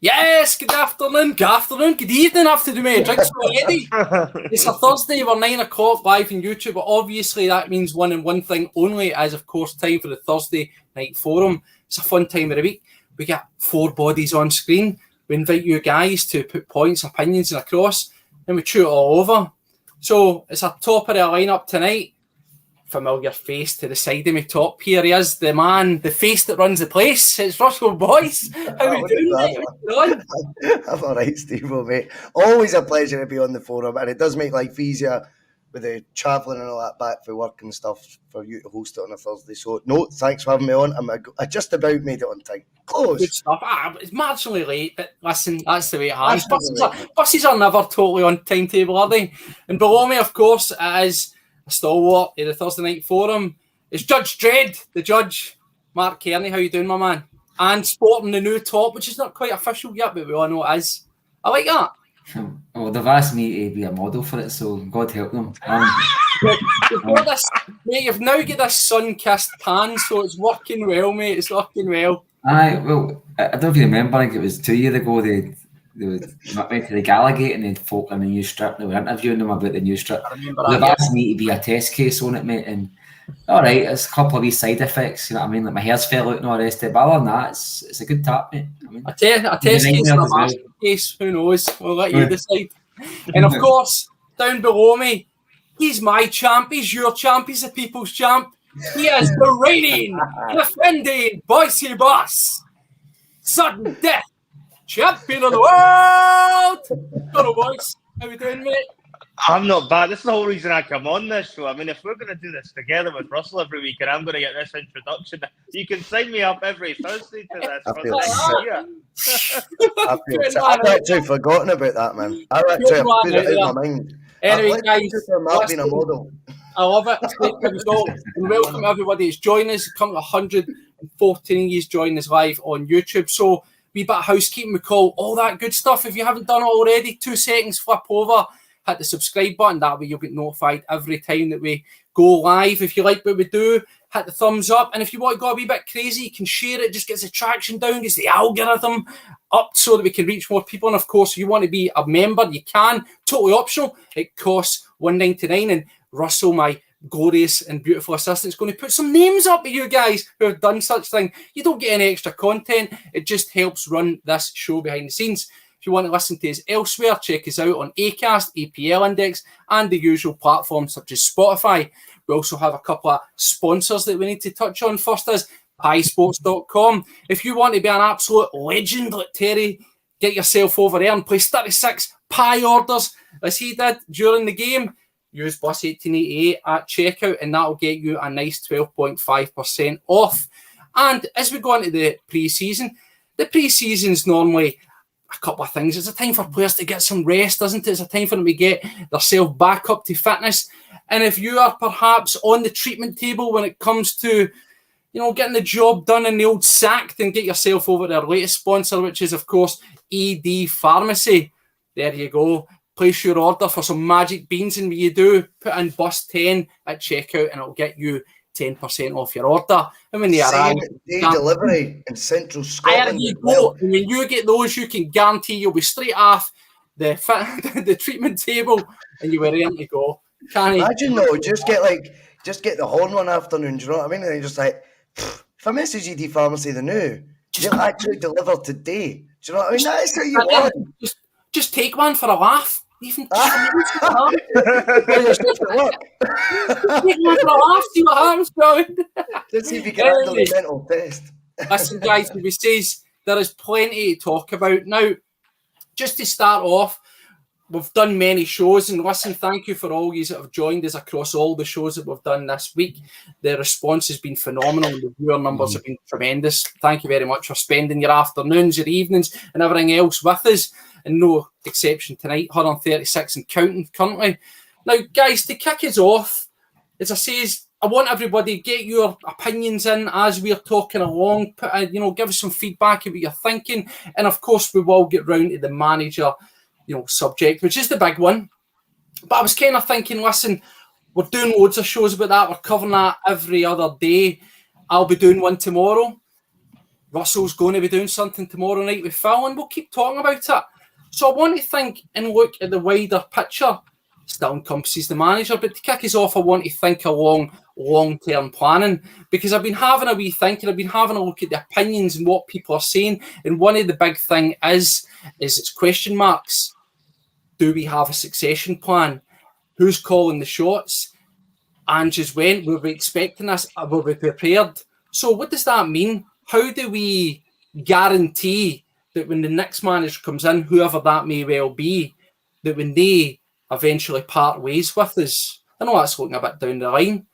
Yes, good afternoon, good evening after the mate. Drinks already. It's a Thursday, we're 9 o'clock live on YouTube, but obviously that means one and one thing only, as of course time for the Thursday night forum. It's a fun time of the week. We get 4 bodies on screen. We invite you guys to put points, opinions and across, and we chew it all over. So it's a top of the lineup tonight. Familiar face to the side of me top here. He is the man, the face that runs the place. It's Russell Boyce. How are you doing, mate? I'm all right, Stevo, mate. Always a pleasure to be on the forum, and it does make life easier with the travelling and all that back for work and stuff for you to host it on a Thursday. So, no, thanks for having me on. I just about made it on time. Close. Good stuff. It's marginally late, but listen, that's the way it happens. Buses are never totally on timetable, are they? And below me, of course, is a stalwart in the Thursday night forum. It's Judge Dread, the Judge Marc Cairney. How you doing, my man? And sporting the new top, which is not quite official yet, but we all know it is. I like that. Well, they've asked me to be a model for it, so God help them. You've now got this sun-kissed tan, so it's working well, mate. It's working well. Well, I don't know if you remember, I think it was 2 years ago, they went to the Gallagate and they'd folk on the new strip. They were interviewing them about the new strip. They've asked me to be a test case on it, mate. And all right, it's a couple of wee side effects. You know what I mean? Like my hair's fell out and all the rest of it. But other than that, it's a good tap, mate. I mean, a test case and a master case. Who knows? We'll let you decide. And of course, down below me, he's my champ. He's your champ. He's the people's champ. He is the reigning, defending Bhoycie Bus, sudden death champion of the world. Jono Boyce, how you doing, mate? I'm not bad. This is the whole reason I come on this show. I mean, if we're going to do this together with Russell every week and I'm going to get this introduction, you can sign me up every Thursday to this. I've actually forgotten about that, man. I've actually put it in my mind. Anyway, guys, being a model. I love it. And welcome everybody. It's joining us. Come to 114 years joining us live on YouTube. So we bit of housekeeping, we call all that good stuff. If you haven't done it already, 2 seconds, flip over, hit the subscribe button. That way you'll get notified every time that we go live. If you like what we do, hit the thumbs up. And if you want to go a wee bit crazy, you can share it. Just gets the traction down, gets the algorithm up so that we can reach more people. And of course, if you want to be a member, you can. Totally optional. It costs $1.99. And Russell, my glorious and beautiful assistant, is going to put some names up to you guys who have done such thing. You don't get any extra content. It just helps run this show behind the scenes. If you want to listen to us elsewhere, check us out on Acast, APL Index, and the usual platforms such as Spotify. We also have a couple of sponsors that we need to touch on. First is piesports.com. If you want to be an absolute legend like Terry, get yourself over there and place 36 pie orders as he did during the game. Use Bus 1888 at checkout and that'll get you a nice 12.5% off. And as we go into the pre-season's normally a couple of things. It's a time for players to get some rest, isn't it? It's a time for them to get themselves back up to fitness. And if you are perhaps on the treatment table when it comes to, getting the job done in the old sack, then get yourself over to our latest sponsor, which is, of course, ED Pharmacy. There you go. Place your order for some magic beans, and when you do, put in Bus 10 at checkout, and it'll get you 10% off your order. And when they arrive, delivery in Central Scotland. There you go. And when you get those, you can guarantee you'll be straight off the treatment table, and you were ready to go. Imagine though, just get the horn one afternoon. Do you know what I mean? And you're just like, if I message ED Pharmacy the new, they'll actually deliver today. Do you know what I mean? That is what you want. Just take one for a laugh. Even take one for a laugh, see what happens, bro. Let's see if you can handle the mental test. Listen, guys, we says there is plenty to talk about. Now, just to start off, we've done many shows, and listen, thank you for all you that have joined us across all the shows that we've done this week. The response has been phenomenal, and the viewer numbers have been tremendous. Thank you very much for spending your afternoons, your evenings, and everything else with us. And no exception tonight, 136 and counting currently. Now, guys, to kick us off, as I says, I want everybody to get your opinions in as we're talking along. Give us some feedback of what you're thinking. And of course, we will get round to the manager, subject, which is the big one. But I was kind of thinking, listen, we're doing loads of shows about that. We're covering that every other day. I'll be doing one tomorrow. Russell's going to be doing something tomorrow night with Phil, and we'll keep talking about it. So I want to think and look at the wider picture. Still encompasses the manager, but to kick us off, I want to think along long-term planning, because I've been having a wee think and I've been having a look at the opinions and what people are saying. And one of the big thing is it's question marks. Do we have a succession plan? Who's calling the shots? And just went, were we expecting this? Were we prepared? So what does that mean? How do we guarantee that when the next manager comes in, whoever that may well be, that when they eventually part ways with us? I know that's looking a bit down the line,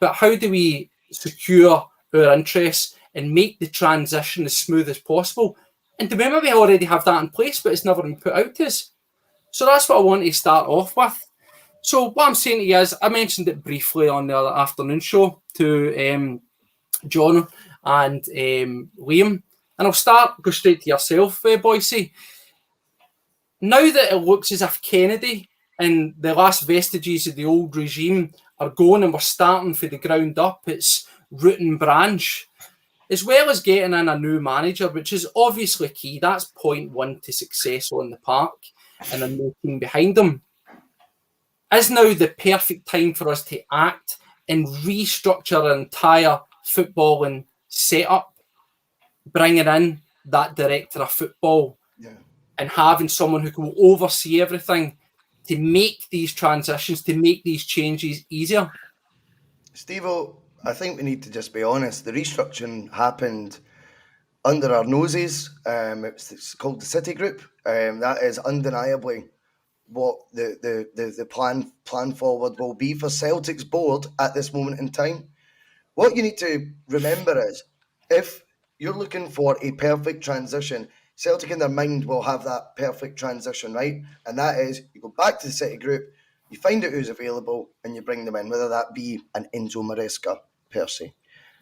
but how do we secure our interests and make the transition as smooth as possible? And do we maybe already have that in place, but it's never been put out to us? So that's what I want to start off with. So what I'm saying to you is, I mentioned it briefly on the other afternoon show to Jono and Liam, and I'll go straight to yourself, Bhoycie. Now that it looks as if Kennedy and the last vestiges of the old regime are going and we're starting from the ground up, it's root and branch, as well as getting in a new manager, which is obviously key. That's point one to success on the park, and a new team behind them. Is now the perfect time for us to act and restructure an entire footballing setup, bringing in that director of football and having someone who can oversee everything to make these transitions, to make these changes easier? Stevo, I think we need to just be honest. The restructuring happened under our noses. It's called the City Group. That is undeniably what the plan forward will be for Celtic's board at this moment in time. What you need to remember is, if you're looking for a perfect transition, Celtic in their mind will have that perfect transition, right? And that is, you go back to the City Group, you find out who's available, and you bring them in, whether that be an Enzo Maresca per se.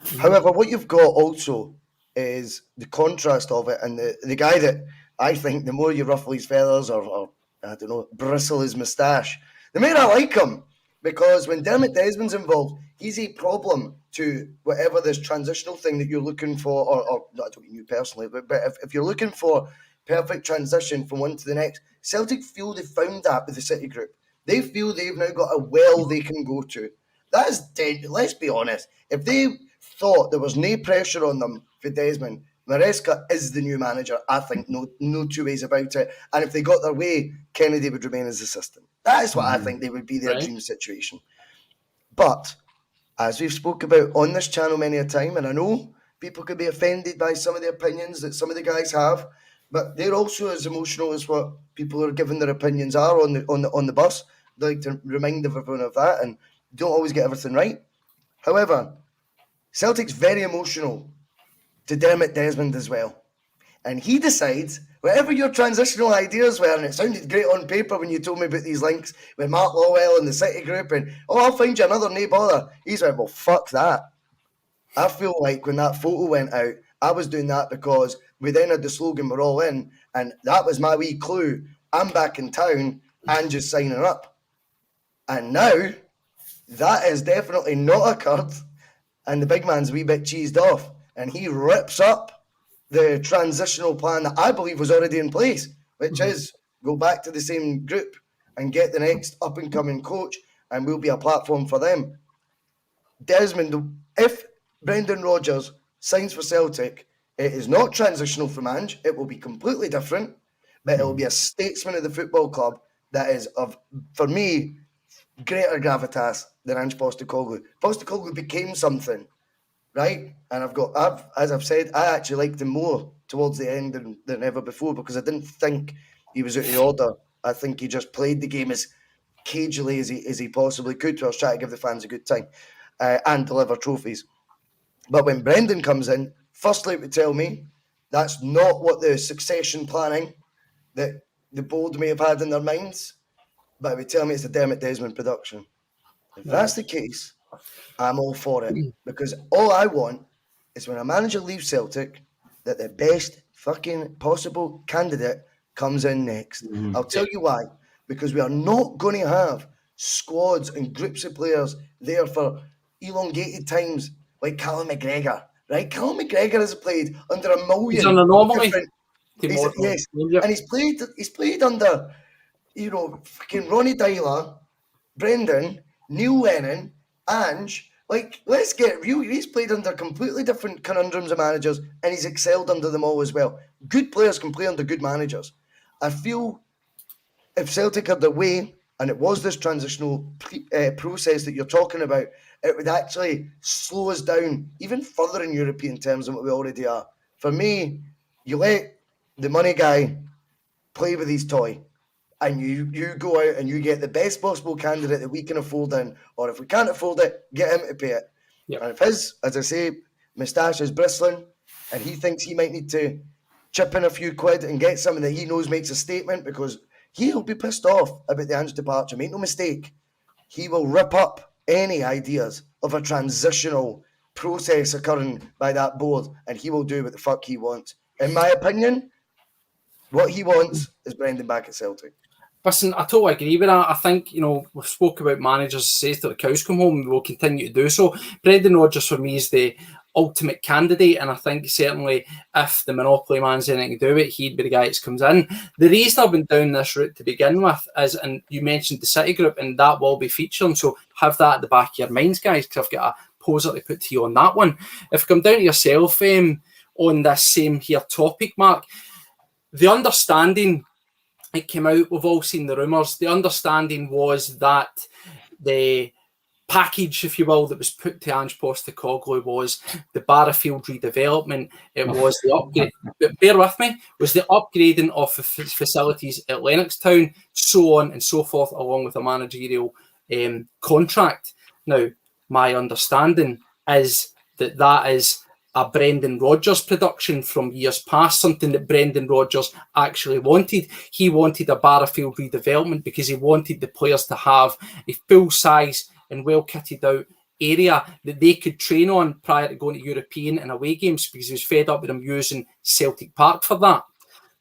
Mm-hmm. However, what you've got also is the contrast of it, and the guy that I think the more you ruffle his feathers or I don't know, bristle his moustache, the more I like him. Because when Dermot Desmond's involved, he's a problem to whatever this transitional thing that you're looking for, or not, I don't mean you personally, but if you're looking for perfect transition from one to the next, Celtic feel they've found that with the City Group. They feel they've now got a well they can go to. That is dead. Let's be honest. If they thought there was no pressure on them for Desmond, Maresca is the new manager. I think no two ways about it. And if they got their way, Kennedy would remain as assistant. That is what I think they would be their dream situation. But as we've spoke about on this channel many a time, and I know people could be offended by some of the opinions that some of the guys have, but they're also as emotional as what people are giving their opinions are on the bus. They like to remind everyone of that, and don't always get everything right. However, Celtic's very emotional to Dermot Desmond as well. And he decides, whatever your transitional ideas were, and it sounded great on paper when you told me about these links with Mark Lawwell and the City Group, and, I'll find you another, no bother. He's like, well, fuck that. I feel like when that photo went out, I was doing that because we then had the slogan, we're all in, and that was my wee clue. I'm back in town and just signing up. And now, that has definitely not occurred, and the big man's a wee bit cheesed off. And he rips up the transitional plan that I believe was already in place, which is go back to the same group and get the next up-and-coming coach, and we'll be a platform for them. Desmond, if Brendan Rodgers signs for Celtic, it is not transitional from Ange. It will be completely different, but it will be a statesman of the football club that is, for me, greater gravitas than Ange Postecoglou. Postecoglou became something. Right, and as I've said, I actually liked him more towards the end than ever before, because I didn't think he was out of order. I think he just played the game as cagily as he possibly could, to try to give the fans a good time and deliver trophies. But when Brendan comes in, firstly, it would tell me that's not what the succession planning that the board may have had in their minds, but it would tell me it's a Dermot Desmond production. If that's the case, I'm all for it, because all I want is when a manager leaves Celtic, that the best fucking possible candidate comes in next. I'll tell you why. Because we are not going to have squads and groups of players there for elongated times like Callum McGregor right? Callum McGregor has played under a million. He's an anomaly. Yes, and he's played under, fucking Ronnie Dyler, Brendan, Neil Lennon, Ange. Like, let's get real. He's played under completely different conundrums of managers, and he's excelled under them all as well. Good players can play under good managers. I feel if Celtic had their way, and it was this transitional process that you're talking about, it would actually slow us down even further in European terms than what we already are. For me, you let the money guy play with his toy, and you go out and you get the best possible candidate that we can afford in, or if we can't afford it, get him to pay it. Yep. And if his, as I say, moustache is bristling, and he thinks he might need to chip in a few quid and get something that he knows makes a statement, because he'll be pissed off about the Ange departure. Make no mistake, he will rip up any ideas of a transitional process occurring by that board, and he will do what the fuck he wants. In my opinion, what he wants is Brendan back at Celtic. Listen, I totally agree with that. I think, we've spoke about managers says till the cows come home, and we'll continue to do so. Brendan Rodgers for me is the ultimate candidate, and I think certainly if the Monopoly man's anything to do with it, he'd be the guy that comes in. The reason I've been down this route to begin with is, and you mentioned the City Group, and that will be featuring, so have that at the back of your minds, guys, because I've got a poser to put to you on that one. If I come down to yourself on this same here topic, Mark, the understanding, it came out, we've all seen the rumours, the understanding was that the package, if you will, that was put to Ange Postecoglou was the Barrafield redevelopment. It was the upgrade, but bear with me, was the upgrading of the facilities at Lennoxtown, so on and so forth, along with a managerial contract. Now, my understanding is that is a Brendan Rodgers production from years past, something that Brendan Rodgers actually wanted. He wanted a Barrafield redevelopment because he wanted the players to have a full-size and well-kitted out area that they could train on prior to going to European and away games, because he was fed up with them using Celtic Park for that.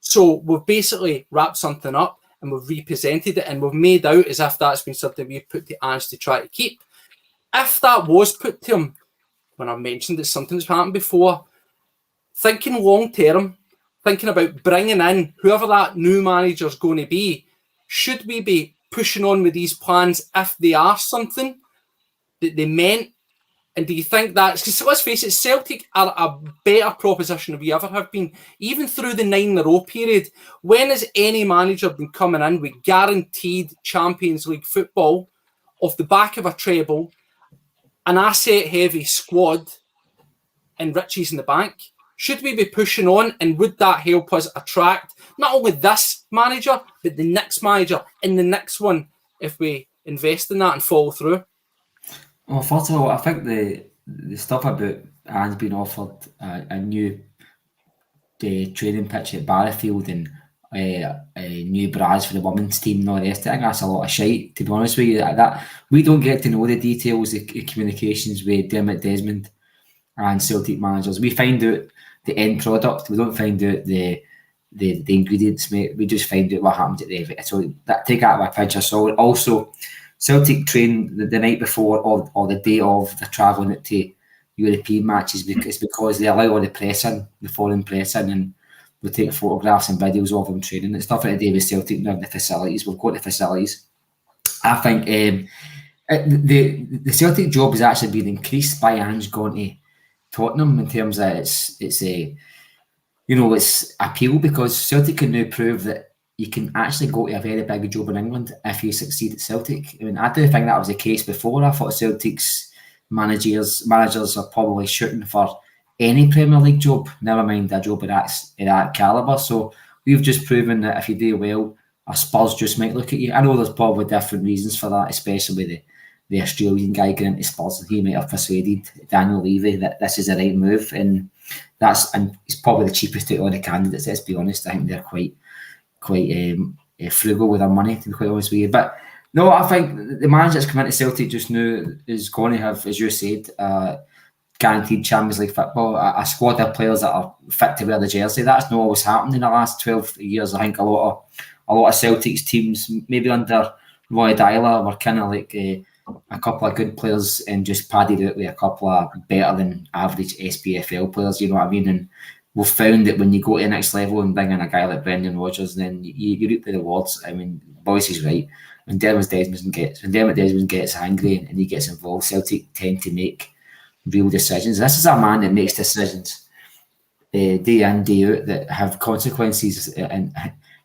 So we've basically wrapped something up and we've represented it, and we've made out as if that's been something we've put to Ange to try to keep. If that was put to him, when I mentioned that something's happened before, thinking long term, thinking about bringing in whoever that new manager's going to be, should we be pushing on with these plans if they are something that they meant? And do you think that's, because let's face it, Celtic are a better proposition than we ever have been, even through the 9-in-a-row period. When has any manager been coming in with guaranteed Champions League football off the back of a treble, an asset-heavy squad, and riches in the bank? Should we be pushing on, and would that help us attract not only this manager, but the next manager and the next one if we invest in that and follow through? Well, first of all, I think the stuff about Ange being offered a new training pitch at Barrafield and a new bras for the women's team and all the rest, I think that's a lot of shite, to be honest with you. That we don't get to know the details of communications with Dermot Desmond and Celtic managers. We find out the end product. We don't find out the ingredients, mate. We just find out what happens at the end. So that, take that with a pinch of salt. Also, Celtic train the night before or the day of the travelling out to European matches because they allow all the press in, the foreign press in, and we take photographs and videos of them training. It's nothing to do with Celtic now, the facilities. We've got the facilities. I think the Celtic job has actually been increased by Ange going to Tottenham in terms of its appeal, because Celtic can now prove that you can actually go to a very big job in England if you succeed at Celtic. I mean, I do think that was the case before. I thought Celtic's managers are probably shooting for any Premier League job, never mind a job of that calibre. So we've just proven that if you do well, a Spurs just might look at you. I know there's probably different reasons for that, especially with the Australian guy going into Spurs. He might have persuaded Daniel Levy that this is the right move, and he's probably the cheapest out of all the candidates. Let's be honest, I think they're quite frugal with their money, to be quite honest with you. But no, I think the manager that's come into Celtic just now is going to have, as you said, guaranteed Champions League football, a squad of players that are fit to wear the jersey. That's not always happened in the last 12 years. I think a lot of Celtic's teams, maybe under Roy Dyler, were kind of like a couple of good players and just padded out with a couple of better than average SPFL players, you know what I mean? And we've found that when you go to the next level and bring in a guy like Brendan Rodgers, then you reap the rewards. I mean, Boyce is right. When Dermot Desmond gets angry and he gets involved, Celtic tend to make real decisions. This is a man that makes decisions day in, day out that have consequences and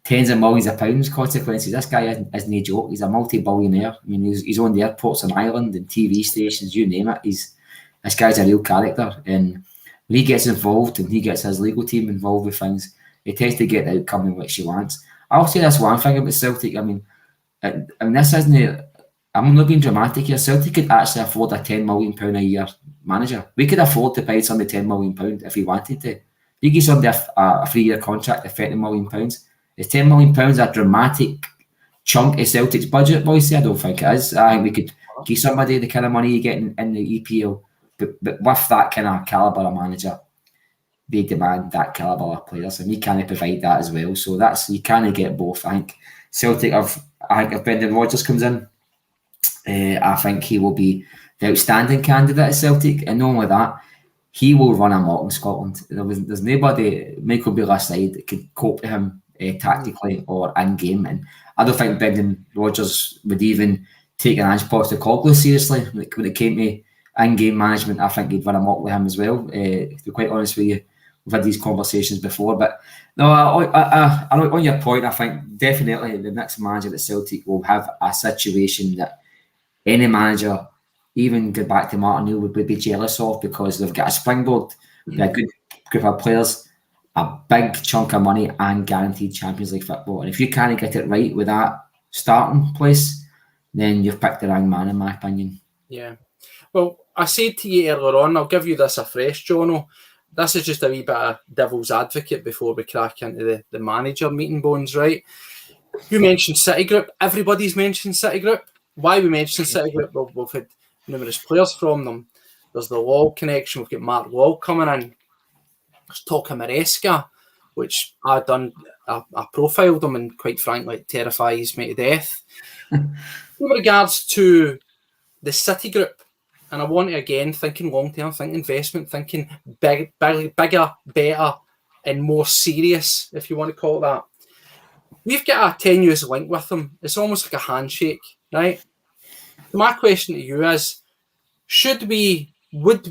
tens of millions of pounds consequences. This guy isn't a joke. He's a multi-billionaire. I mean, he's on the airports in Ireland and TV stations, you name it. This guy's a real character. And when he gets involved and he gets his legal team involved with things, he tends to get the outcome in which he wants. I'll say this one thing about Celtic. I mean, this isn't. I'm not being dramatic here. Celtic could actually afford a £10 million a year manager. We could afford to pay somebody £10 million if we wanted to. You give somebody a 3-year contract at £30 million. Is £10 million a dramatic chunk of Celtic's budget, Bhoycie? I don't think it is. I think we could give somebody the kind of money you get in the EPL, but with that kind of calibre of manager, they demand that calibre of players, and we can't provide that as well. So you can't get both. I think Celtic if Brendan Rodgers comes in, I think he will be the outstanding candidate at Celtic, and not only that, he will run amok in Scotland. There's nobody Michael Beale's side that could cope with him tactically or in game, and I don't think Brendan Rodgers would even take an Ange Postecoglou seriously when it came to in-game management. I think he'd run amok with him as well. To be quite honest with you, we've had these conversations before, but no, I on your point, I think definitely the next manager at Celtic will have a situation that any manager, even go back to Martin Neal, would be jealous of, because they've got a springboard, a good group of players, a big chunk of money, and guaranteed Champions League football. And if you can't get it right with that starting place, then you've picked the wrong man, in my opinion. Yeah. Well, I said to you earlier on, I'll give you this afresh, Jono. This is just a wee bit of devil's advocate before we crack into the manager meeting bones, right? You mentioned City Group. Everybody's mentioned City Group. Why we mentioned City Group? Well, we've had numerous players from them. There's the Lawwell connection. We've got Mark Lawwell coming in. There's Toka Maresca, which I profiled him, and quite frankly, it terrifies me to death. With regards to the City Group, and I want to, again, thinking long-term, thinking investment, thinking bigger, better, and more serious, if you want to call it that. We've got a tenuous link with them. It's almost like a handshake, right? My question to you is, would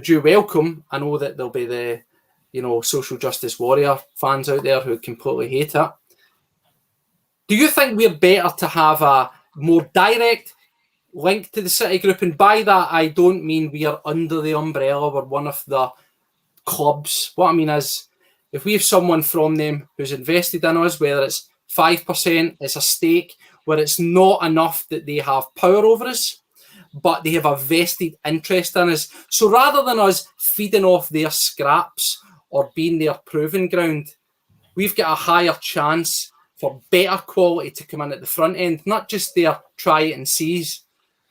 you welcome, I know that there'll be the, social justice warrior fans out there who completely hate it. Do you think we're better to have a more direct link to the City Group? And by that, I don't mean we are under the umbrella, we're one of the clubs. What I mean is, if we have someone from them who's invested in us, whether it's 5%, it's a stake, where it's not enough that they have power over us, but they have a vested interest in us. So rather than us feeding off their scraps or being their proving ground, we've got a higher chance for better quality to come in at the front end, not just their try it and sees,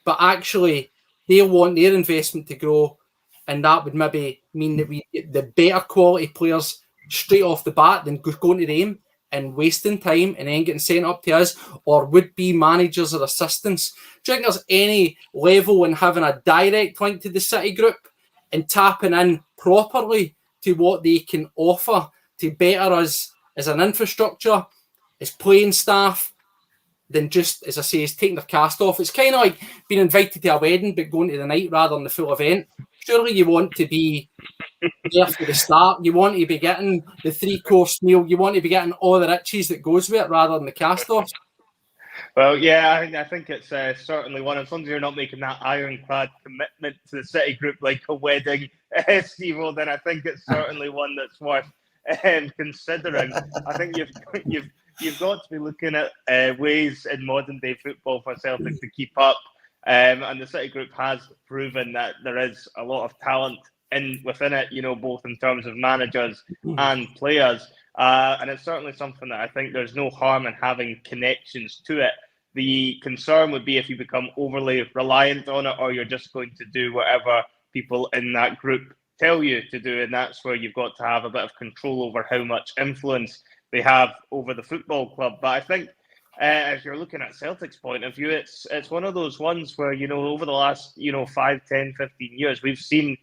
but actually they want their investment to grow, and that would maybe mean that we get the better quality players straight off the bat than going to them and wasting time and then getting sent up to us or would-be managers or assistants. Do you think there's any level in having a direct link to the City Group and tapping in properly to what they can offer to better us as an infrastructure, as playing staff, than just, as I say, is taking their cast off? It's kind of like being invited to a wedding but going to the night rather than the full event. Surely you want to be there for the start. You want to be getting the 3-course meal. You want to be getting all the riches that goes with it rather than the cast-offs. Well, yeah, I think it's certainly one. As long as you're not making that ironclad commitment to the City Group like a wedding, Stevo, then I think it's certainly one that's worth considering. I think you've got to be looking at ways in modern day football for Celtic to keep up, and the City Group has proven that there is a lot of talent within it, both in terms of managers and players, and it's certainly something that I think there's no harm in having connections to it. The concern would be if you become overly reliant on it, or you're just going to do whatever people in that group tell you to do, and that's where you've got to have a bit of control over how much influence they have over the football club. But I think if you're looking at Celtic's point of view, it's one of those ones where, over the last, 5, 10, 15 years, we've seen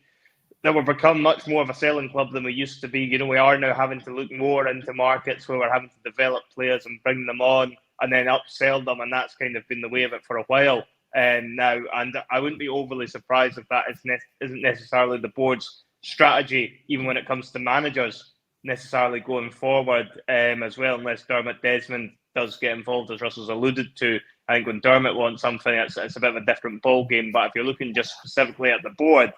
that we've become much more of a selling club than we used to be. We are now having to look more into markets where we're having to develop players and bring them on and then upsell them, and that's kind of been the way of it for a while now. And I wouldn't be overly surprised if that isn't necessarily the board's strategy, even when it comes to managers necessarily going forward as well, unless Dermot Desmond does get involved, as Russell's alluded to. I think when Dermot wants something, it's a bit of a different ballgame. But if you're looking just specifically at the board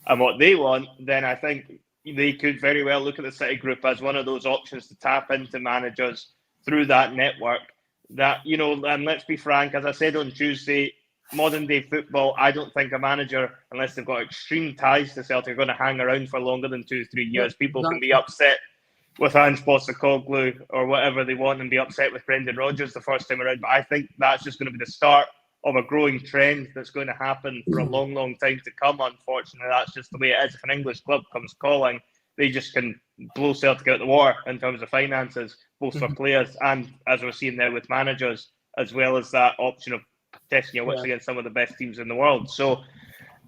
and what they want, then I think they could very well look at the City Group as one of those options to tap into managers through that network. That, and let's be frank, as I said on Tuesday, modern day football, I don't think a manager, unless they've got extreme ties to Celtic, are going to hang around for longer than 2-3 years. People can be upset with Ange Postecoglou or whatever they want and be upset with Brendan Rodgers the first time around. But I think that's just going to be the start of a growing trend that's going to happen for a long, long time to come. Unfortunately, that's just the way it is. If an English club comes calling, they just can blow Celtic out the water in terms of finances, both for players and, as we're seeing now, with managers, as well as that option of testing your wits against some of the best teams in the world. So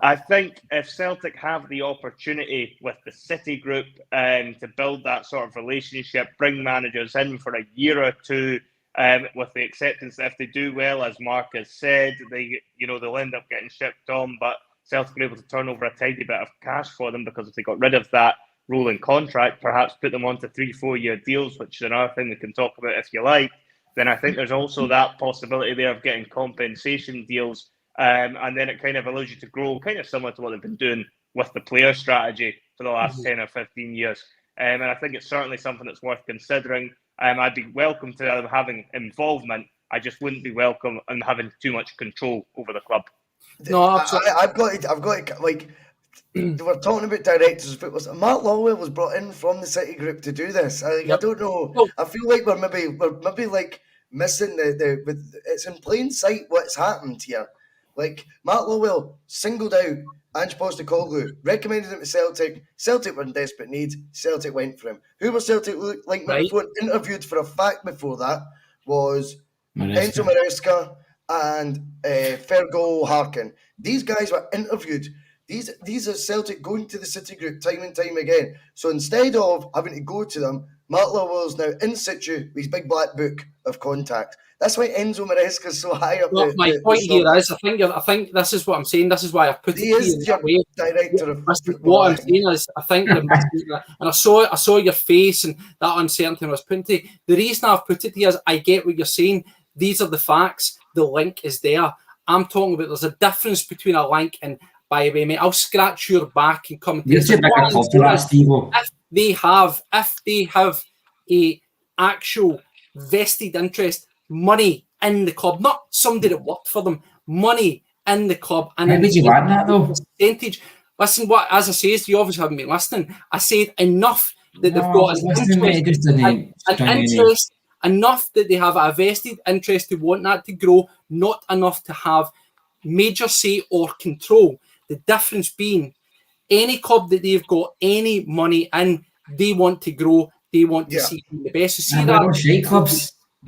I think if Celtic have the opportunity with the City Group to build that sort of relationship, bring managers in for a year or two, with the acceptance that if they do well, as Mark has said, they'll end up getting shipped on, but Celtic are able to turn over a tidy bit of cash for them, because if they got rid of that rolling contract, perhaps put them onto 3-4 year deals, which is another thing we can talk about if you like, then I think there's also that possibility there of getting compensation deals. And then it kind of allows you to grow, kind of similar to what they've been doing with the player strategy for the last 10 or 15 years. And I think it's certainly something that's worth considering. I'd be welcome to them having involvement. I just wouldn't be welcome in having too much control over the club. No, absolutely. I've got it. Like, we're talking about directors of football. Mark Lawwell was brought in from the City Group to do this. I don't know. I feel like we're maybe like missing the. It's in plain sight what's happened here. Like, Mark Lawwell singled out Ange Postecoglou, recommended him to Celtic. Celtic were in desperate need. Celtic went for him. Who were Celtic before? Interviewed for a fact before that was Enzo Maresca and Fergal Harkin. These guys were interviewed. These are Celtic going to the City Group time and time again. So instead of having to go to them, Mark Lawwell's now in situ with his big black book of contacts. That's why Enzo Maresca is so high up. Well, my point here is, I think this is what I'm saying. This is why I put it in that way. Director of what I'm saying is, I think you're missing that. And I saw your face and that uncertainty was put into. The reason I've put it here is I get what you're saying. These are the facts. The link is there. I'm talking about there's a difference between a link and, by the way, mate, I'll scratch your back and come. If they have a actual vested interest, money in the club, not somebody that worked for them, money in the club, and how would you want that though? Percentage. Listen, what as I say, you obviously haven't been listening. I said enough that they've got an interest, enough that they have a vested interest to want that to grow, not enough to have major say or control. The difference being, any club that they've got any money in, they want to grow, they want to see the best. So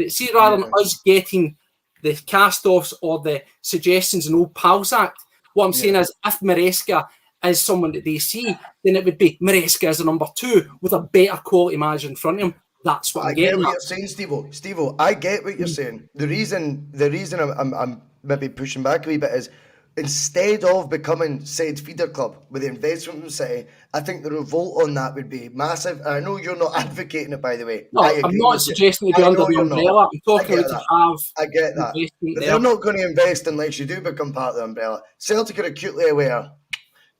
see, rather than us getting the cast-offs or the suggestions in Old Pals Act, what I'm saying is, if Maresca is someone that they see, then it would be Maresca as a number 2 with a better quality manager in front of him. That's what I'm getting. I get what you're saying, Stevo. I get what you're saying. The reason I'm maybe pushing back a wee bit is, instead of becoming said feeder club with the investment from City, I think the revolt on that would be massive. I know you're not advocating it, by the way. No, I'm not suggesting to be under the umbrella. I'm talking about to have. I get that. But they're not going to invest unless you do become part of the umbrella. Celtic are acutely aware.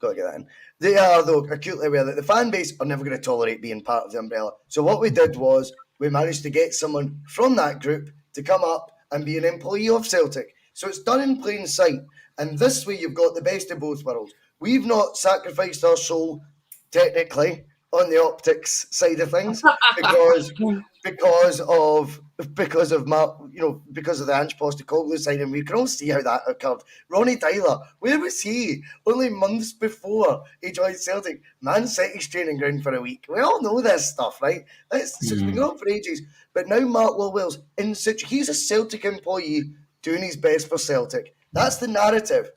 Got to get that in. They are, though, acutely aware that the fan base are never going to tolerate being part of the umbrella. So what we did was we managed to get someone from that group to come up and be an employee of Celtic. So it's done in plain sight. And this way you've got the best of both worlds. We've not sacrificed our soul, technically, on the optics side of things because of because of because of the Ange Postecoglou signing. We can all see how that occurred. Ronnie Tyler, where was he? Only months before he joined Celtic, Man City's training ground for a week. We all know this stuff, right? It's been going on for ages. But now Mark Lawwell's in situ. He's a Celtic employee doing his best for Celtic. That's the narrative.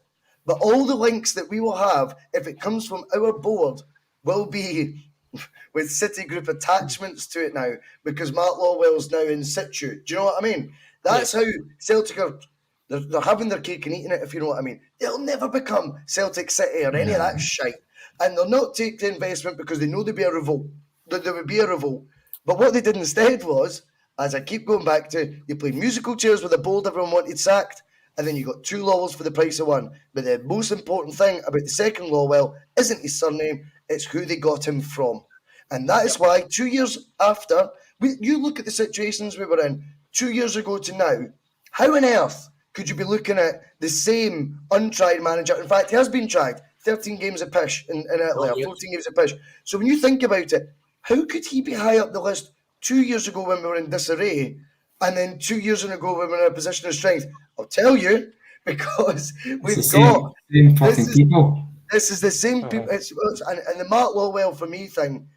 But all the links that we will have, if it comes from our board, will be with Citigroup attachments to it now, because Mark Lawwell's now in situ. Do you know what I mean? That's how Celtic are. They're having their cake and eating it, if you know what I mean. They'll never become Celtic City or any of that shite. And they'll not take the investment because they know there'd be a revolt. There would be a revolt. But what they did instead was, as I keep going back to, you played musical chairs with a board everyone wanted sacked, and then you got 2 Lawwells for the price of 1. But the most important thing about the second Lawwell isn't his surname, it's who they got him from. And that is why 2 years after, you look at the situations we were in 2 years ago to now, how on earth could you be looking at the same untried manager? In fact, he has been tried. 13 games of pish in Italy, 14 games of pish. So when you think about it, how could he be high up the list 2 years ago when we were in disarray, and then 2 years ago when we were in a position of strength? I'll tell you, because we've got people. This is the same people. And the Mark Lawwell for me thing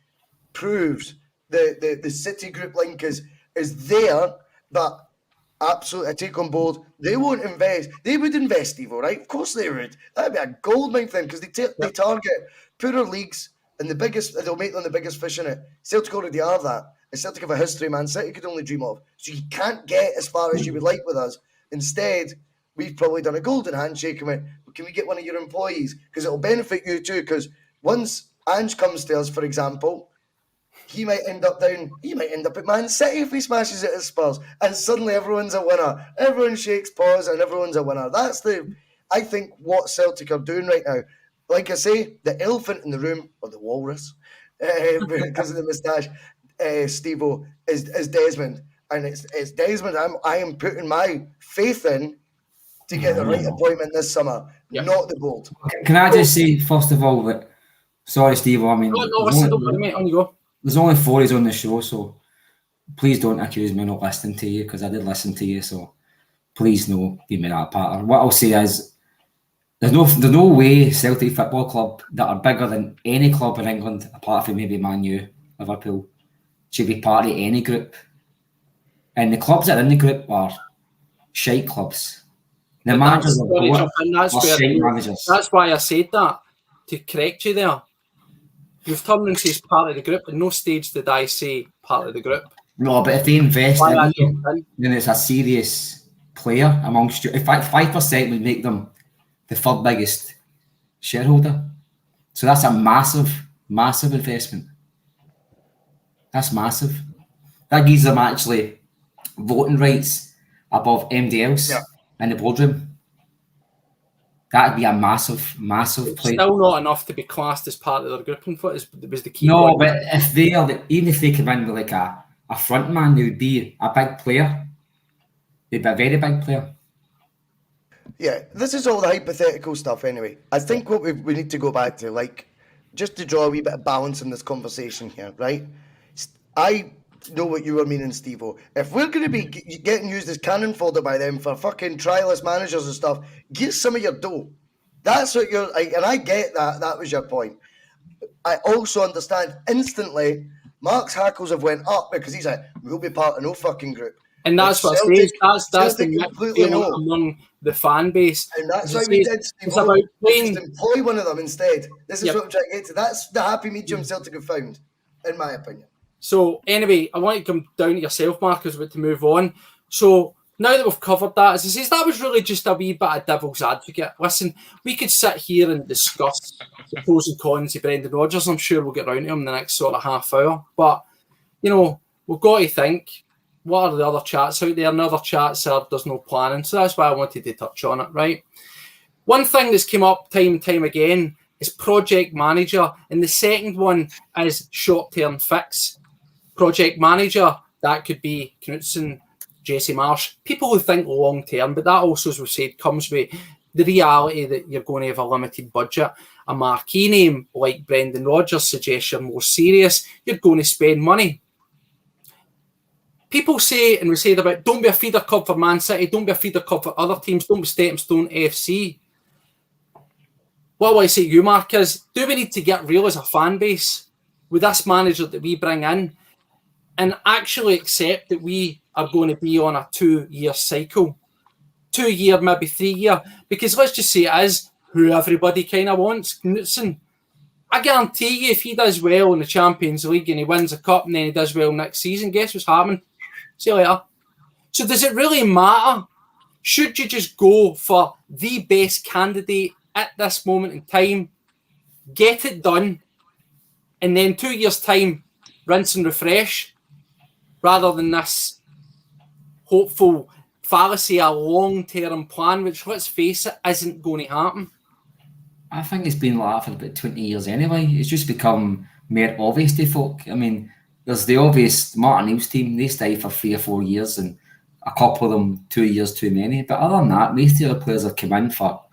proves the Citigroup link is there, but absolutely I take on board. They won't invest. They would invest, Stevo, right? Of course they would. That'd be a goldmine thing, because they target poorer leagues and the biggest. They'll make them the biggest fish in it. Celtic already are that. And Celtic have a history Man City could only dream of. So you can't get as far as you would like with us. Instead, we've probably done a golden handshake and went, well, can we get one of your employees? Because it'll benefit you too. Because once Ange comes to us, for example, he might end up at Man City if he smashes it at Spurs, and suddenly everyone's a winner. Everyone shakes paws and everyone's a winner. That's I think what Celtic are doing right now. Like I say, the elephant in the room, or the walrus, because of the moustache, Stevo, is Desmond, and it's Desmond. I am putting my faith in to get the right appointment this summer, not the board. Can I just say first of all that, sorry, Stevo, I mean, there's only 4 on the show, so please don't accuse me of not listening to you, because I did listen to you, so please no give me that pattern. What I'll say is, there's no way Celtic Football Club that are bigger than any club in England, apart from maybe Man U, Liverpool, should be part of any group. And the clubs that are in the group are shite clubs. The managers are shite managers. That's why I said that, to correct you there. You've turned and says part of the group. At no stage did I say part of the group. No, but if they invest in you, then it's a serious player amongst you. In fact, 5% would make them the third biggest shareholder. So that's a massive, massive investment. That's massive. That gives them actually voting rights above MDLs in the boardroom. That'd be a massive, massive play. Still not enough to be classed as part of their grouping foot. Was the key. No, but if even if they come in with like a front man, they would be a big player. They'd be a very big player. Yeah, this is all the hypothetical stuff anyway. I think what we need to go back to, like, just to draw a wee bit of balance in this conversation here, right? I know what you were meaning, Stevo. If we're going to be getting used as cannon fodder by them for fucking trialist managers and stuff, get some of your dough. That's what you're like, and I get that. That was your point. I also understand instantly Mark's hackles have went up because he's like, we'll be part of no fucking group. And that's what I say. That's the completely among the fan base. And that's why we did it's about playing. Just employ one of them instead. This is what I'm trying to get to. That's the happy medium Celtic have found, in my opinion. So anyway, I want to come down to yourself, Mark, as we're to move on. So now that we've covered that, as I say, that was really just a wee bit of devil's advocate. Listen, we could sit here and discuss the pros and cons of Brendan Rodgers. I'm sure we'll get around to him in the next sort of half hour. But, you know, we've got to think, what are the other chats out there? And other chats there's no planning. So that's why I wanted to touch on it, right? One thing that's come up time and time again is project manager. And the second one is short-term fix. Project manager, that could be Knutson, Jesse Marsh, people who think long-term, but that also, as we've said, comes with the reality that you're going to have a limited budget. A marquee name like Brendan Rodgers suggests you're more serious, you're going to spend money. people say, and we say about, don't be a feeder club for Man City, don't be a feeder club for other teams, don't be Stepping Stone FC. What I want to say to you, Mark, is do we need to get real as a fan base with this manager that we bring in and actually accept that we are going to be on a 2-year cycle? 2-year, maybe 3-year, because let's just say it is who everybody kind of wants, Knutson. I guarantee you, if he does well in the Champions League and he wins a cup and then he does well next season, guess what's happening? See you later. So does it really matter? Should you just go for the best candidate at this moment in time, get it done, and then 2 years' time, rinse and refresh, rather than this hopeful fallacy, a long-term plan, which, let's face it, isn't going to happen? I think it's been like that for about 20 years anyway. It's just become more obvious to folk. I mean, there's the obvious Martin Neil's team, they stay for 3 or 4 years, and a couple of them 2 years too many. But other than that, most of the players have come in for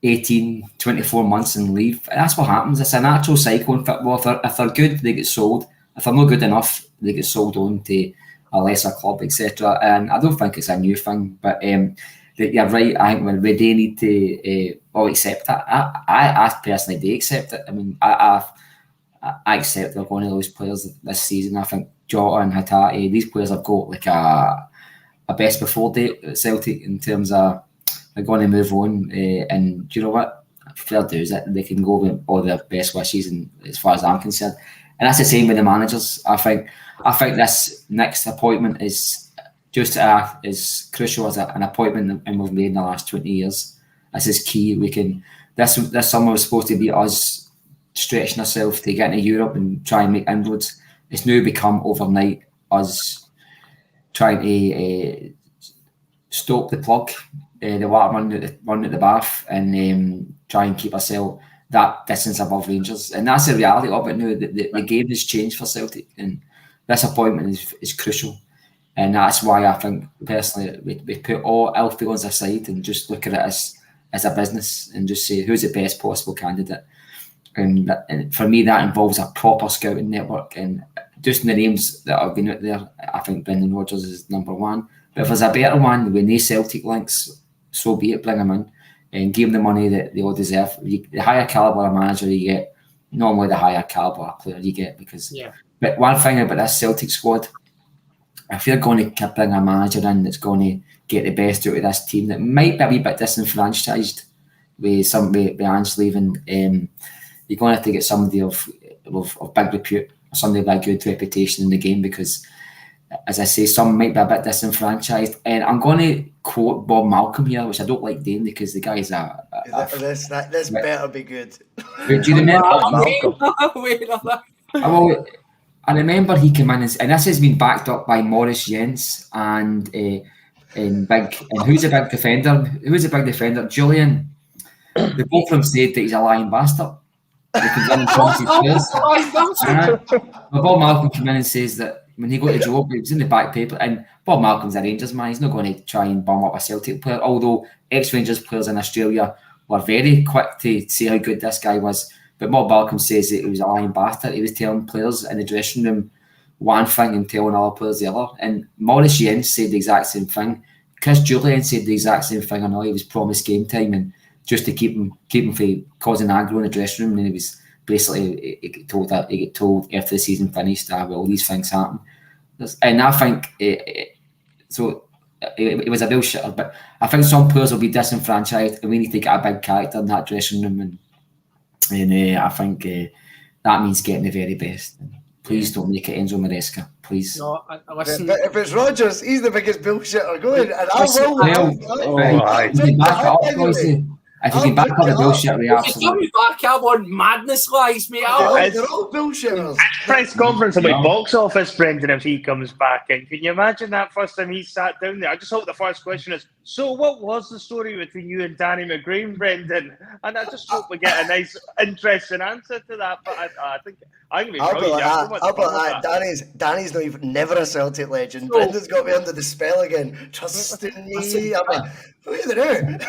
18, 24 months and leave. That's what happens. It's a natural cycle in football. If they're good, they get sold. If they're not good enough, they get sold on to a lesser club, etc. And I don't think it's a new thing, but you're right. I think we do need to all accept that. I personally do accept it. I mean, I accept they're going to lose players this season. I think Jota and Hatate, these players have got like a best before date at Celtic in terms of they're going to move on. And do you know what? Fair dues it. They can go with all their best wishes, and as far as I'm concerned. And that's the same with the managers. I think this next appointment is just as crucial as an appointment and we've made in the last 20 years. This is key. This summer was supposed to be us stretching ourselves to get into Europe and try and make inroads. It's now become overnight us trying to stop the plug, the water run at the bath, and try and keep ourselves that distance above Rangers. And that's the reality of it now. The game has changed for Celtic, and this appointment is crucial. And that's why I think, personally, we put all our feelings aside and just look at it as a business and just say, who's the best possible candidate? And for me, that involves a proper scouting network. And just in the names that have been out there, I think Brendan Rodgers is number one. But if there's a better one with no Celtic links, so be it, bring him in and give them the money that they all deserve. The higher calibre of manager you get, normally the higher calibre player you get. But one thing about this Celtic squad, if you're going to bring a manager in that's going to get the best out of this team that might be a wee bit disenfranchised with Ange leaving, you're going to have to get somebody of big repute, or somebody with a good reputation in the game, because, as I say, some might be a bit disenfranchised. And I'm going to quote Bob Malcolm here, which I don't like doing because the guy's this better be good. Do you remember Malcolm? I remember he came in, and this has been backed up by Maurice Jens and who's a big defender? Julian. The both of them said that he's a lying bastard. He comes in and promises players. Bob Malcolm came in and says that when he got the job, it was in the back paper. And Bob Malcolm's a Rangers man. He's not going to try and bum up a Celtic player. Although ex-Rangers players in Australia were very quick to say how good this guy was. But Bob Malcolm says that he was a lying bastard. He was telling players in the dressing room one thing and telling other players the other. And Maurice Jens said the exact same thing. Chris Julian said the exact same thing. I know he was promised game time, and just to keep him from causing aggro in the dressing room. And he was basically he get told after the season finished, well, these things happen. And I think it was a bullshitter. But I think some players will be disenfranchised, and we need to get a big character in that dressing room. And I think that means getting the very best. Please don't make it Enzo Maresca, please. No, listen. But if it's Rodgers, he's the biggest bullshitter going, and I will. If you can back up the bullshit, we absolutely. Back up on madness lies, mate. They're all bullshitters. Press conference about box office, Brendan, if he comes back in. Can you imagine that first time he sat down there? I just hope the first question is, so what was the story between you and Danny McGreen, Brendan? And I just hope we get a nice, interesting answer to that. But I think I'm going to be brilliant. I'll put that. Danny's never a Celtic legend. No. Brendan's got me under the spell again. Trust in me. What are they doing?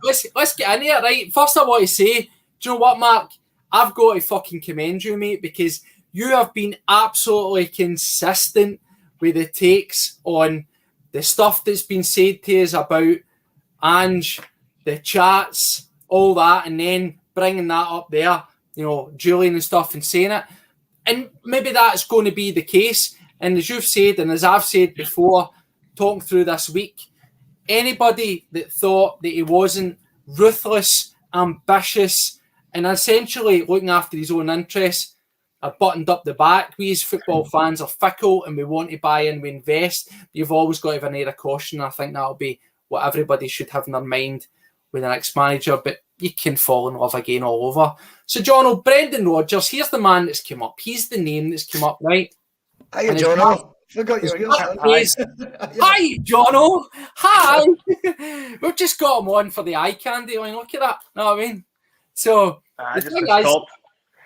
Let's get in here, right? First I want to say, do you know what, Mark? I've got to fucking commend you, mate, because you have been absolutely consistent with the takes on the stuff that's been said to us about Ange, the chats, all that, and then bringing that up there, Julian and stuff, and saying it. And maybe that's going to be the case. And as you've said, and as I've said before, talking through this week, anybody that thought that he wasn't ruthless, ambitious, and essentially looking after his own interests are buttoned up the back. We as football fans are fickle and we want to buy in, we invest. You've always got to have an air of caution. I think that'll be what everybody should have in their mind with the next manager, but you can fall in love again all over. So, Jono, Brendan Rodgers, here's the man that's come up. He's the name that's come up, right? Hiya, Jono. Forgot you were here. Hi, Jono. Hi. We've just got him on for the eye candy. I mean, look at that. Know what I mean? So, the thing is,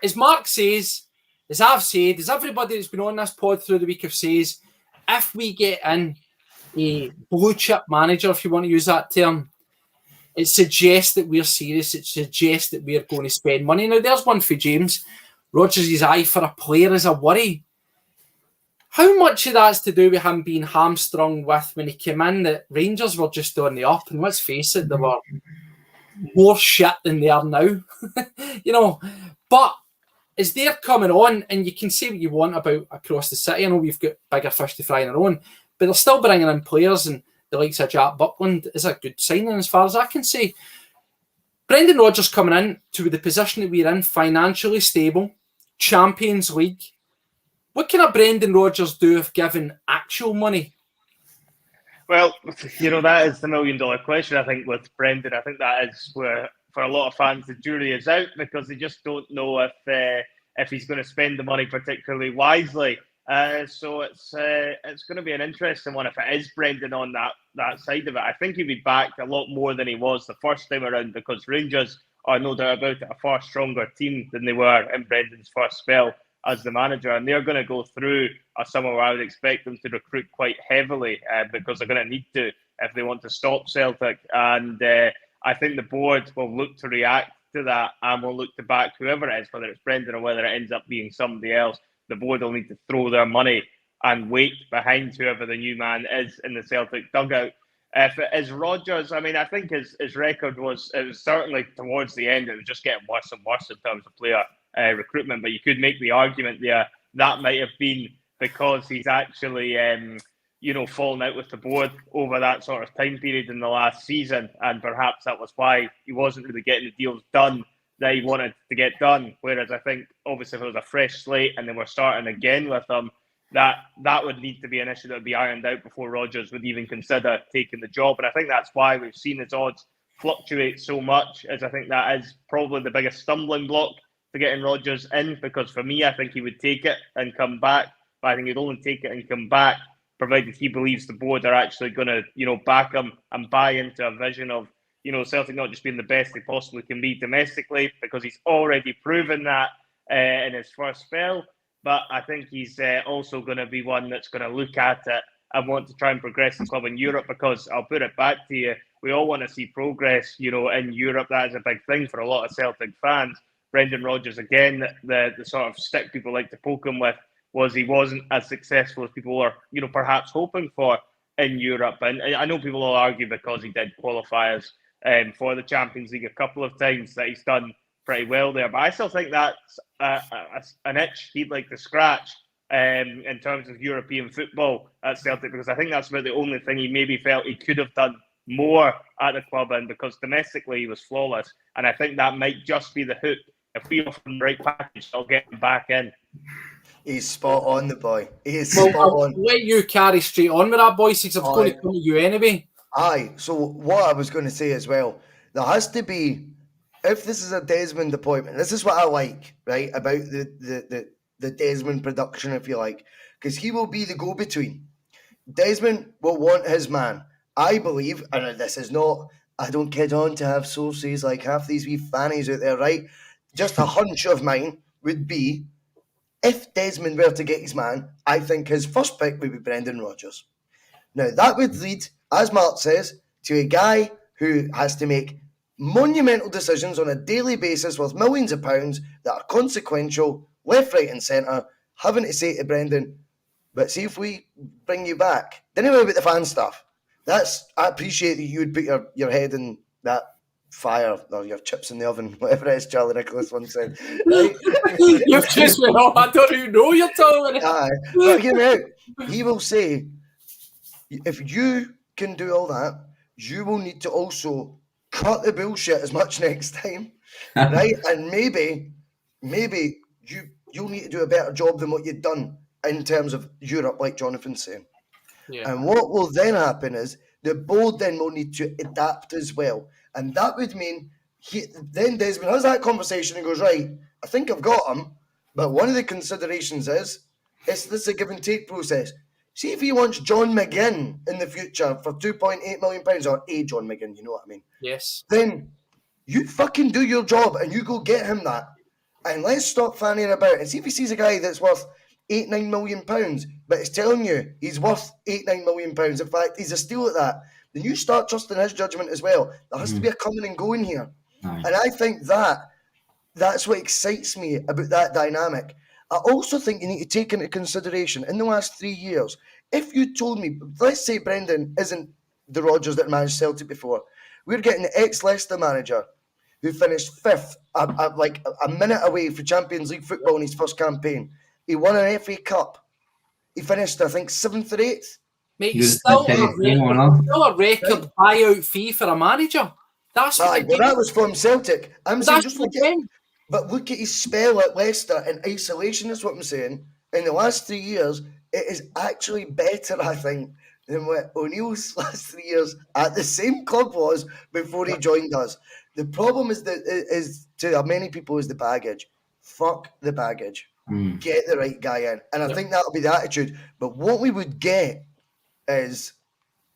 as Mark says, as I've said, as everybody that's been on this pod through the week have says, if we get in a blue chip manager, if you want to use that term, it suggests that we're serious. It suggests that we're going to spend money. Now, there's one for James. Rodgers' eye for a player is a worry. How much of that's to do with him being hamstrung with when he came in that Rangers were just on the up? And let's face it, they were more shit than they are now. But as they're coming on, and you can say what you want about across the city, I know we've got bigger fish to fry in our own, but they're still bringing in players, and the likes of Jack Buckland is a good signing as far as I can say. Brendan Rodgers coming in to the position that we're in, financially stable, Champions League. What can a Brendan Rodgers do if given actual money? Well, that is the $1 million question, I think, with Brendan. I think that is where, for a lot of fans, the jury is out because they just don't know if he's going to spend the money particularly wisely. So it's going to be an interesting one if it is Brendan on that side of it. I think he'll be back a lot more than he was the first time around because Rangers are no doubt about it a far stronger team than they were in Brendan's first spell as the manager, and they're going to go through a summer where I would expect them to recruit quite heavily because they're going to need to if they want to stop Celtic. And I think the board will look to react to that and will look to back whoever it is, whether it's Brendan or whether it ends up being somebody else. The board will need to throw their money and wait behind whoever the new man is in the Celtic dugout. If it is Rodgers, I mean, I think his record was certainly towards the end, it was just getting worse and worse in terms of player recruitment. But you could make the argument there that might have been because he's actually, fallen out with the board over that sort of time period in the last season. And perhaps that was why he wasn't really getting the deals done that he wanted to get done. Whereas I think, obviously, if it was a fresh slate and they were starting again with him, that would need to be an issue that would be ironed out before Rodgers would even consider taking the job. And I think that's why we've seen his odds fluctuate so much, as I think that is probably the biggest stumbling block to getting Rodgers in, because for me, I think he would take it and come back. But I think he'd only take it and come back provided he believes the board are actually going to, back him and buy into a vision of, Celtic not just being the best they possibly can be domestically, because he's already proven that in his first spell. But I think he's also going to be one that's going to look at it and want to try and progress the club in Europe, because I'll put it back to you, we all want to see progress, in Europe. That is a big thing for a lot of Celtic fans. Brendan Rodgers, again, the sort of stick people like to poke him with was he wasn't as successful as people were, perhaps hoping for in Europe. And I know people will argue because he did qualify us for the Champions League a couple of times that he's done pretty well there. But I still think that's an itch he'd like to scratch in terms of European football at Celtic, because I think that's about the only thing he maybe felt he could have done more at the club in, because domestically he was flawless. And I think that might just be the hook. If we offer him the right package, I'll get him back in. He's spot on, the boy. He is spot on. I'll let you carry straight on with that, Boyce, because I'm going to come to you anyway. Aye, so what I was going to say as well, there has to be, if this is a Desmond appointment, this is what I like, right, about the Desmond production, if you like, because he will be the go-between. Desmond will want his man. I believe, and this is not, I don't kid on to have sources like half these wee fannies out there, right? Just a hunch of mine would be, if Desmond were to get his man, I think his first pick would be Brendan Rodgers. Now, that would lead, as Mark says, to a guy who has to make monumental decisions on a daily basis worth millions of pounds that are consequential, left, right and centre, having to say to Brendan, But see if we bring you back. Don't worry about the fan stuff. I appreciate that you would put your head in that fire or your chips in the oven, whatever it is Charlie Nicholas once said. Right? You've just went off. I don't even know you're talking. Aye. But hear me out. He will say, if you can do all that, you will need to also cut the bullshit as much next time. Right? And maybe you'll need to do a better job than what you've done in terms of Europe, like Jonathan's saying. Yeah. And what will then happen is the board then will need to adapt as well. And that would mean then Desmond has that conversation and goes, right, I think I've got him, but one of the considerations is this is a give and take process. See if he wants John McGinn in the future for £2.8 million, or a John McGinn, you know what I mean? Yes. Then you fucking do your job and you go get him that. And let's stop fanning about and see if he sees a guy that's worth £8-9 million, but it's telling you he's worth £8-9 million. In fact, he's a steal at that. Then you start trusting his judgment as well. There has to be a coming and going here. Aye. And I think that's what excites me about that dynamic. I also think you need to take into consideration in the last 3 years, if you told me, let's say Brendan isn't the Rodgers that managed Celtic before, we're getting the ex-Leicester manager who finished fifth, like a minute away for Champions League football in his first campaign. He won an FA Cup. He finished, I think, 7th or 8th. Mate, You're still the a record buyout fee for a manager. That's what that was from Celtic. I'm saying that's just look at his spell at Leicester in isolation is what I'm saying. In the last 3 years, it is actually better, I think, than what O'Neill's last 3 years at the same club was before he joined us. The problem is to many people is the baggage. Fuck the baggage. Get the right guy in. And I think that'll be the attitude. But what we would get is,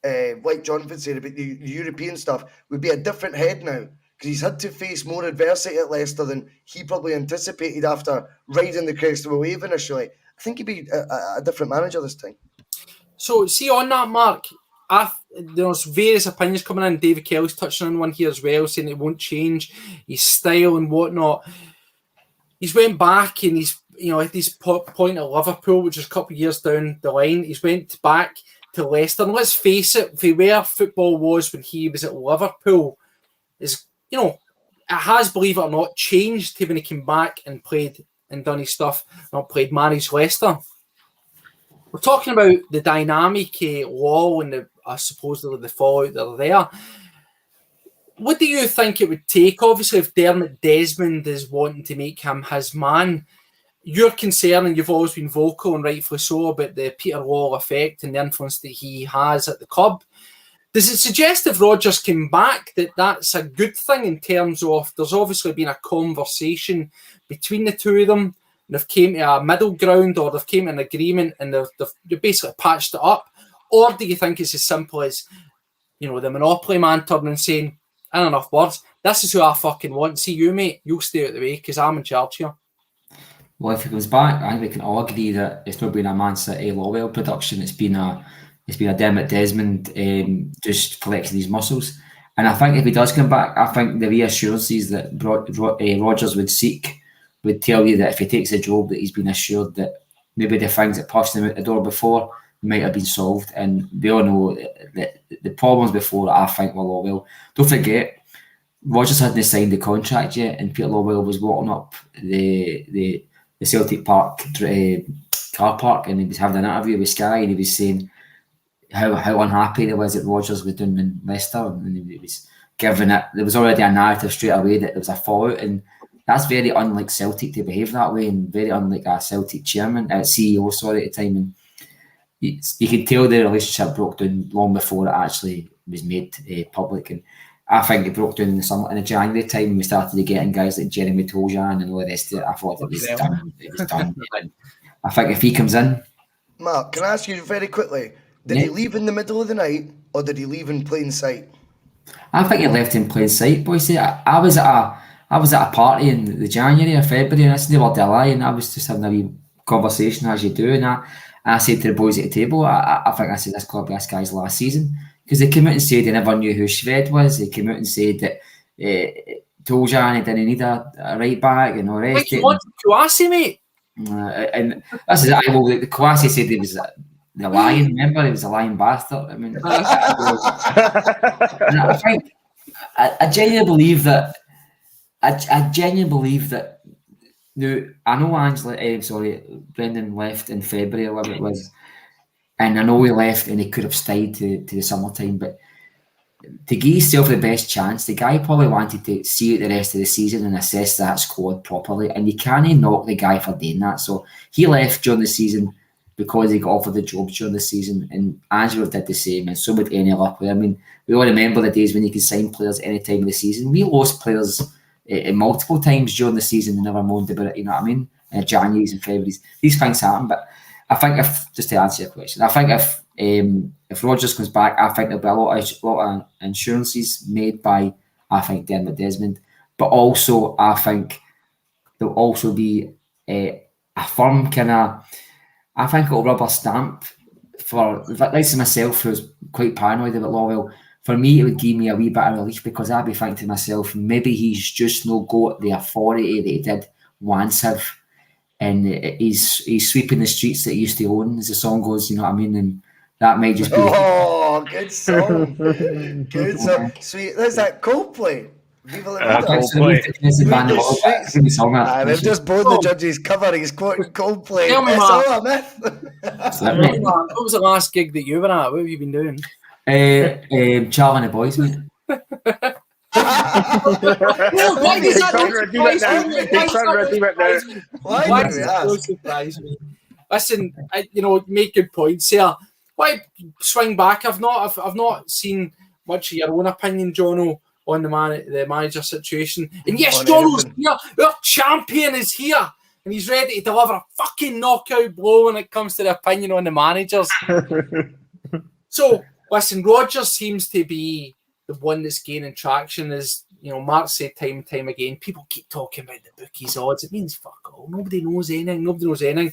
like Jonathan said about the European stuff, would be a different head now. Because he's had to face more adversity at Leicester than he probably anticipated after riding the crest of a wave initially. I think he'd be a different manager this time. So, see on that, Mark, there's various opinions coming in. David Kelly's touching on one here as well, saying it won't change his style and whatnot. He's went back and he's, at this point at Liverpool, which is a couple of years down the line, he's went back to Leicester. And let's face it, for where football was when he was at Liverpool, is, it has, believe it or not, changed to when he came back and played and done his stuff, managed Leicester. We're talking about the dynamic Law and supposedly the fallout that are there. What do you think it would take? Obviously, if Dermot Desmond is wanting to make him his man, your concern, and you've always been vocal and rightfully so, about the Peter Law effect and the influence that he has at the club. Does it suggest if Rodgers came back that that's a good thing in terms of there's obviously been a conversation between the two of them, and they've came to a middle ground, or they've came to an agreement and they've basically patched it up? Or do you think it's as simple as, the monopoly man turning and saying, in enough words, this is who I fucking want. See you, mate, you'll stay out the way because I'm in charge here. Well, if he comes back, I think we can all agree that it's not been a Man City Lawwell production. It's been a Dermot Desmond just flexing his muscles. And I think if he does come back, I think the reassurances that Rodgers would seek would tell you that if he takes a job, that he's been assured that maybe the things that pushed him out the door before might have been solved. And we all know that the problems before, I think, were Lawwell. Don't forget, Rodgers hadn't signed the contract yet, and Peter Lawwell was walking up the Celtic Park car park, and he was having an interview with Sky, and he was saying how unhappy he was that Rodgers was doing in Leicester, and he was giving it. There was already a narrative straight away that there was a fallout, and that's very unlike Celtic to behave that way, and very unlike a Celtic chairman, CEO, sorry, at the time. And you could tell the relationship broke down long before it actually was made public. And I think it broke down in the January time when we started getting guys like Jeremy Toljan and all the rest of it. I thought it was done. It was done. I think if he comes in... Mark, can I ask you very quickly, did he leave in the middle of the night, or did he leave in plain sight? I think he left in plain sight, Bhoycie. I was at a party in the January or February, and I said, "Well, lie," and I was just having a wee conversation as you do, and I said to the boys at the table, I think I said this could be this guy's last season, because they came out and said they never knew who Shved was. They came out and said that Toljan didn't need a right back and all the rest. Like you wanted Kouassi, mate. And this is it. Well, the Kwasi said he was the lion. Remember, he was a lion bastard. I mean, and I think I genuinely believe that. I genuinely believe that. Now, I know Brendan left in February or whatever it was, and I know he left and he could have stayed to the summertime, but to give yourself the best chance, the guy probably wanted to see out the rest of the season and assess that squad properly, and you can't knock the guy for doing that. So he left during the season because he got offered the job during the season, and Angelo did the same, and so would any other player. I mean, we all remember the days when you could sign players any time of the season. We lost players multiple times during the season and never moaned about it, you know what I mean? Januaries and Februaries. These things happen, but I think just to answer your question, I think if Rodgers comes back, I think there'll be a lot of insurances made by, I think, Dermot Desmond, but also I think there'll also be a firm kind of, I think it'll rubber stamp for, like myself, who's quite paranoid about Lawwell. For me, it would give me a wee bit of relief, because I'd be thinking to myself, maybe he's just not got the authority that he did once have, and he's sweeping the streets that he used to own, as the song goes, you know what I mean? And that might just be... Oh, good song. Good song. Sweet. There's that Coldplay. Viva la vida. We've just blown the judge's cover. He's quoting Coldplay. It's all a myth. What was the last gig that you were at? What have you been doing? Charlie and the Boys, mate. Why does that surprise me? Listen, make good points here. Why swing back? I've not seen much of your own opinion, Jono, on the manager situation. And yes, Jono's here. Our champion is here, and he's ready to deliver a fucking knockout blow when it comes to the opinion on the managers. So, listen, Rodgers seems to be the one that's gaining traction. As Mark said time and time again, people keep talking about the bookies odds. It means fuck all. Nobody knows anything.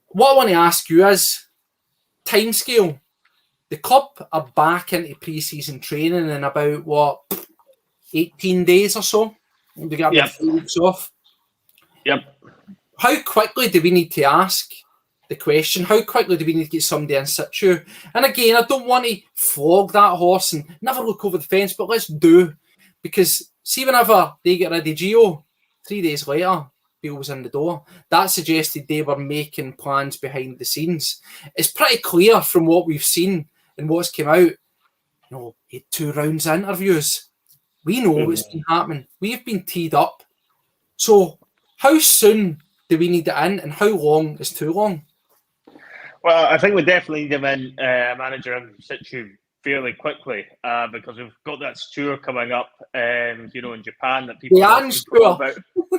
What I want to ask you is timescale. The club are back into pre-season training in about 18 days or so. They got about 3 weeks off. Yep. How quickly do we need to ask the question? How quickly do we need to get somebody in situ? And again, I don't want to flog that horse and never look over the fence, but let's do. Because see, whenever they get rid of Gio, 3 days later, Bill was in the door. That suggested they were making plans behind the scenes. It's pretty clear from what we've seen and what's come out. He had 2 rounds of interviews. We know what's been happening. We've been teed up. So how soon do we need it in, and how long is too long? Well, I think we definitely need him in, manager in situ fairly quickly, because we've got that tour coming up, in Japan that people about.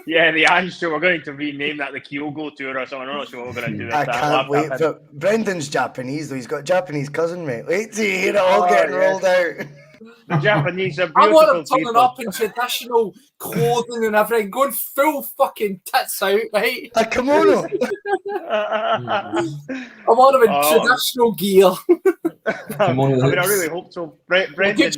Yeah, the Ange tour. We're going to rename that the Kyogo tour or something. I'm not sure what we're going to do with that. I can't wait. Brendan's Japanese, though. He's got a Japanese cousin, mate. Wait till you hear it all getting rolled out. The Japanese are beautiful. I want him turning up in traditional clothing and everything, going full fucking tits out, right? A kimono. I want him in traditional gear. I really hope so. Brendan's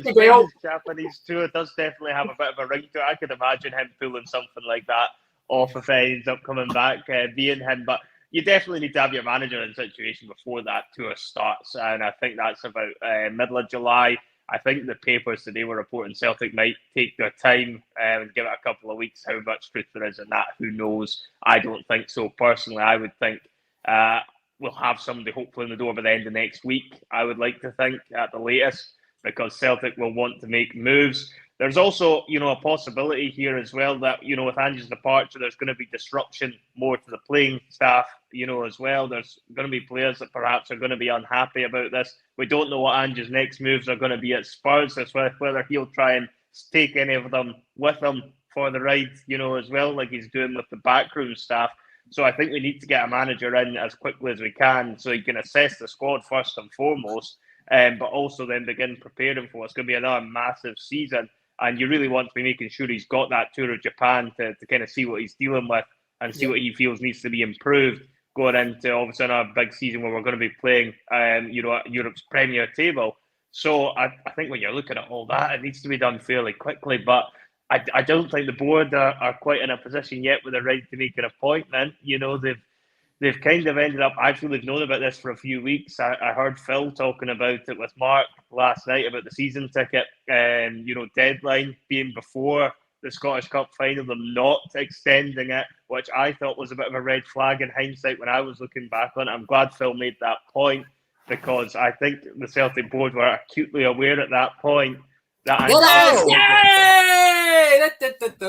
Japanese tour does definitely have a bit of a ring to it. I could imagine him pulling something like that off if he ends up coming back, being him. But you definitely need to have your manager in situation before that tour starts. And I think that's about middle of July. I think the papers today were reporting Celtic might take their time and give it a couple of weeks. How much truth there is in that, who knows? I don't think so. Personally, I would think we'll have somebody hopefully in the door by the end of next week, I would like to think, at the latest, because Celtic will want to make moves. There's also, a possibility here as well that, with Ange's departure, there's going to be disruption more to the playing staff, as well. There's going to be players that perhaps are going to be unhappy about this. We don't know what Ange's next moves are going to be at Spurs, as well, whether he'll try and take any of them with him for the ride, as well, like he's doing with the backroom staff. So I think we need to get a manager in as quickly as we can so he can assess the squad first and foremost, but also then begin preparing for what's going to be another massive season. And you really want to be making sure he's got that tour of Japan to kind of see what he's dealing with and see what he feels needs to be improved going into obviously another big season where we're going to be playing, Europe's Premier table. So I think when you're looking at all that, it needs to be done fairly quickly. But I don't think the board are quite in a position yet where they're ready to make an appointment. They've kind of ended up, I feel they've known about this for a few weeks. I heard Phil talking about it with Mark last night about the season ticket, deadline being before the Scottish Cup final, them not extending it, which I thought was a bit of a red flag in hindsight when I was looking back on it. I'm glad Phil made that point, because I think the Celtic board were acutely aware at that point that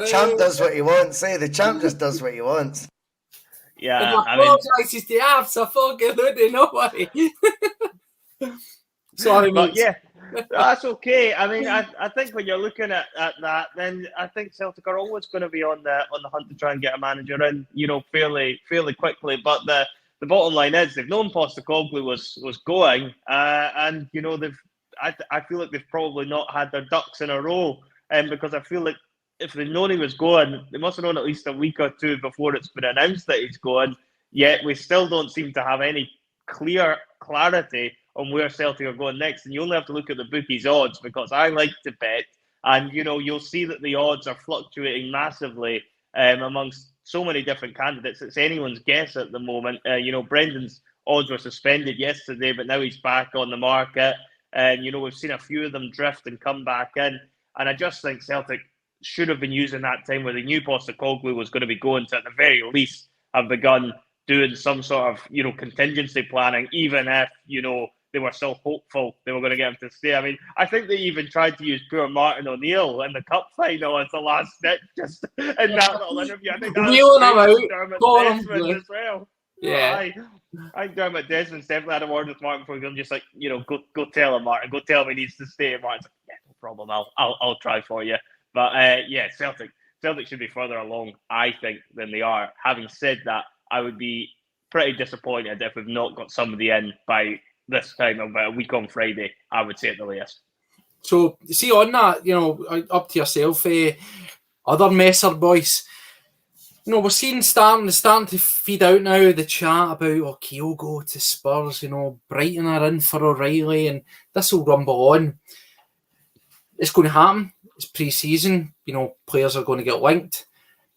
champ does what he wants, the champ just does what he wants. Yeah, I apologises to absolutely nobody. Sorry, but yeah, that's okay. I mean, I think when you're looking at that, then I think Celtic are always going to be on the hunt to try and get a manager in, fairly quickly. But the bottom line is they've known Postecoglou was going, and I feel like they've probably not had their ducks in a row, because I feel like if they'd known he was going, they must have known at least a week or two before it's been announced that he's going. Yet we still don't seem to have any clarity on where Celtic are going next. And you only have to look at the bookies' odds, because I like to bet, and you'll see that the odds are fluctuating massively amongst so many different candidates. It's anyone's guess at the moment. Brendan's odds were suspended yesterday, but now he's back on the market. And we've seen a few of them drift and come back in. And I just think Celtic should have been using that time where they knew Postecoglou was going to be going to, at the very least, have begun doing some sort of, contingency planning, even if, they were still hopeful they were going to get him to stay. I mean, I think they even tried to use poor Martin O'Neill in the cup final as the last stitch, just in that little interview. I think that was Dermot as well. Yeah. I think Dermot Desmond's definitely had a word with Martin before him, just like, go tell him, Martin, go tell him he needs to stay. And Martin's like, yeah, no problem, I'll try for you. But Celtic should be further along, I think, than they are. Having said that, I would be pretty disappointed if we've not got somebody in by this time, about a week on Friday, I would say at the latest. So, see, on that, up to yourself, other Messer boys, we're seeing starting to feed out now the chat about, he'll go to Spurs, Brighton are in for O'Reilly, and this will rumble on. It's going to happen. It's pre-season. Players are going to get linked.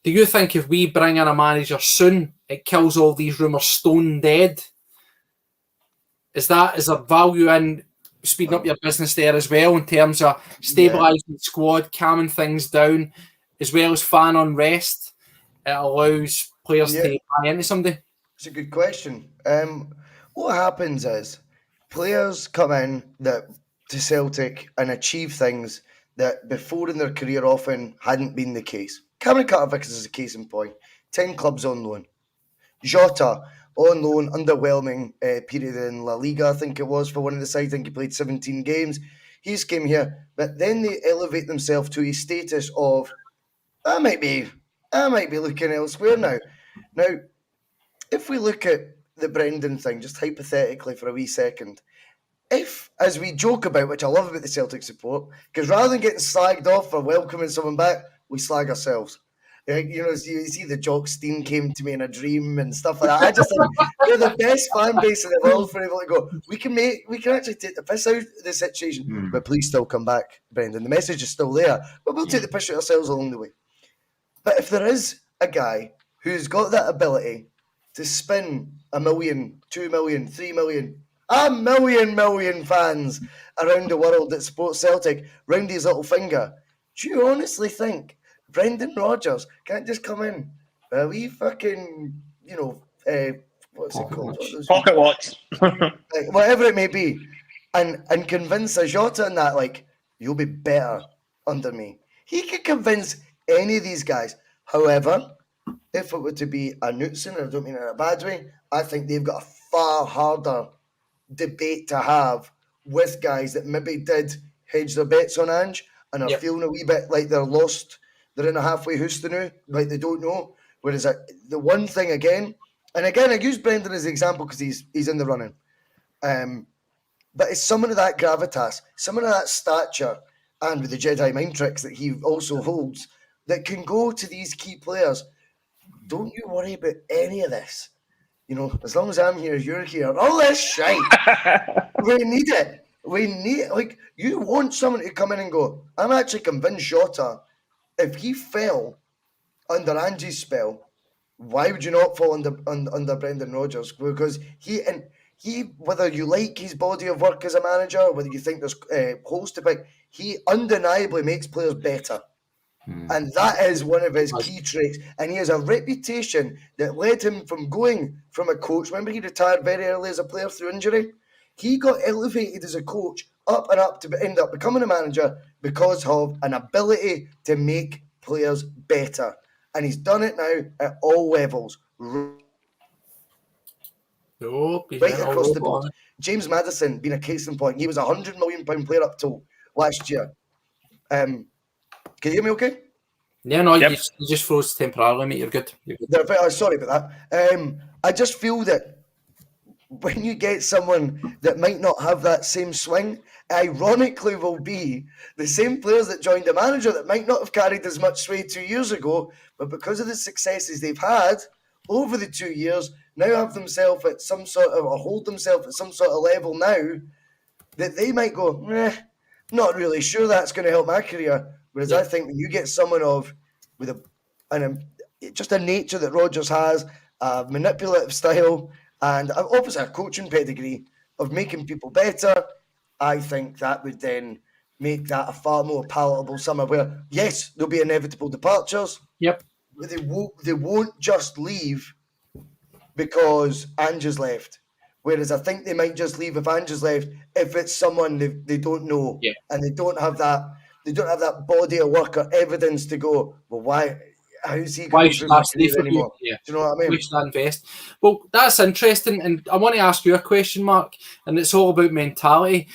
Do you think if we bring in a manager soon, it kills all these rumours stone dead? Is there value in speeding up your business there as well, in terms of stabilising the squad, calming things down, as well as fan unrest? It allows players to buy into somebody. It's a good question. What happens is players come in to Celtic and achieve things that before in their career often hadn't been the case. Cameron Carter-Vickers is a case in point. 10 clubs on loan. Jota on loan, underwhelming period in La Liga, I think it was, for one of the sides. I think he played 17 games. He's came here, but then they elevate themselves to a status of, I might be looking elsewhere now. Now, if we look at the Brendan thing, just hypothetically for a wee second, if, as we joke about, which I love about the Celtic support, because rather than getting slagged off for welcoming someone back, we slag ourselves. You see the Jock Steen came to me in a dream and stuff like that. I just think they're the best fan base in the world for able to go, we can actually take the piss out of the situation, but please still come back, Brendan. The message is still there, but we'll take the piss out ourselves along the way. But if there is a guy who's got that ability to spin 1 million, 2 million, 3 million, 1 million fans around the world that support Celtic round his little finger, do you honestly think Brendan Rodgers can't just come in with a wee fucking, what's it called? Pocket watch. Like, whatever it may be, and convince a Jota and that, you'll be better under me. He could convince any of these guys. However, if it were to be a Knutson, and I don't mean it in a bad way, I think they've got a far harder debate to have with guys that maybe did hedge their bets on Ange and are feeling a wee bit like they're lost. They're in a halfway house to know, like they don't know. Whereas the one thing again, I use Brendan as an example because he's in the running. But it's someone of that gravitas, someone of that stature, and with the Jedi mind tricks that he also holds, that can go to these key players. Don't you worry about any of this. As long as I'm here, you're here. All this shite. We need it. You want someone to come in and go, I'm actually convinced Jota if he fell under Angie's spell, why would you not fall under Brendan Rodgers? Because he, whether you like his body of work as a manager, whether you think there's holes to pick, he undeniably makes players better. And that is one of his key traits. And he has a reputation that led him from going from a coach. Remember, he retired very early as a player through injury. He got elevated as a coach up and up to end up becoming a manager because of an ability to make players better. And he's done it now at all levels. Right across the board. James Maddison being a case in point. He was a £100 million player up till last year. Can you hear me okay? Yeah, no, you just froze temporarily, mate. You're good. Sorry about that. I just feel that when you get someone that might not have that same swing, ironically will be the same players that joined the manager that might not have carried as much sway 2 years ago, but because of the successes they've had over the 2 years, now have themselves at some sort of, or hold themselves at some sort of level now that they might go, not really sure that's going to help my career. Whereas I think when you get someone with just a nature that Rodgers has, a manipulative style, and obviously a coaching pedigree of making people better, I think that would then make that a far more palatable summer where, yes, there'll be inevitable departures. Yep. But they won't just leave because Ange's left. Whereas I think they might just leave if Ange's left if it's someone they don't know and they don't have that body of work or evidence to go, well, why? How's he going to improve his career anymore? Yeah. Do you know what I mean? Why should I invest? Well, that's interesting. And I want to ask you a question, Mark, and it's all about mentality.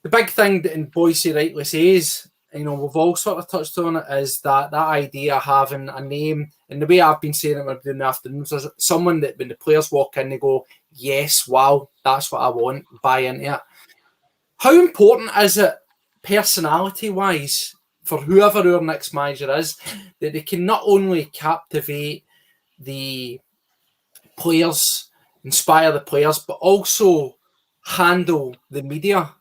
The big thing that in Bhoycie rightly says, we've all sort of touched on it, is that idea of having a name. And the way I've been saying it in the afternoons, there's someone that when the players walk in, they go, yes, wow, that's what I want, buy into it. How important is it, personality-wise, for whoever our next manager is, that they can not only captivate the players, inspire the players, but also handle the media?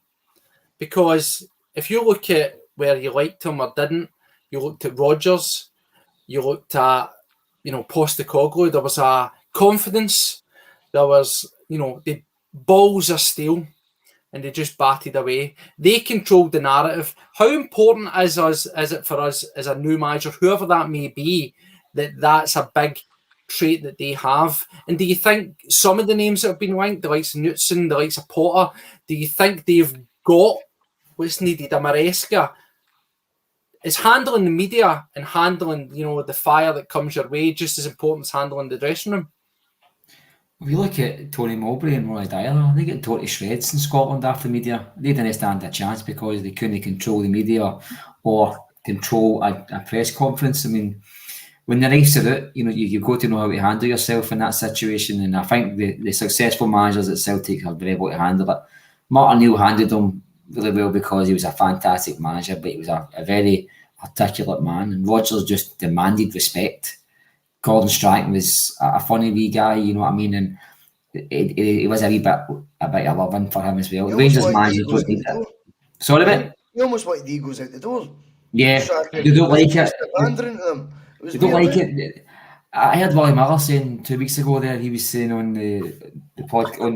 Because if you look at where you liked him or didn't, you looked at Rodgers, you looked at, Postecoglou, there was a confidence, there was, the balls of steel, and they just batted away. They controlled the narrative. How important is it for us as a new manager, whoever that may be, that's a big trait that they have? And do you think some of the names that have been linked, the likes of Knutson, the likes of Potter, do you think they've got what's needed? A Maresca is handling the media and handling, the fire that comes your way just as important as handling the dressing room. If you look at Tony Mowbray and Roy Dyer, they get tore to shreds in Scotland after the media. They didn't stand a chance because they couldn't control the media or control a press conference. I mean, when the knife's out, you've got to know how to handle yourself in that situation. And I think the successful managers at Celtic have been able to handle it. Martin Neil handled them really well because he was a fantastic manager, but he was a very articulate man. And Rodgers just demanded respect. Gordon Strachan was a funny wee guy, you know what I mean? And it was a wee bit of loving for him as well. The Rangers manager don't need it. Sorry, mate? You almost wanted the egos out the door. Yeah, they don't like it. They don't like it. I heard Wally Miller saying 2 weeks ago there, he was saying on the podcast, on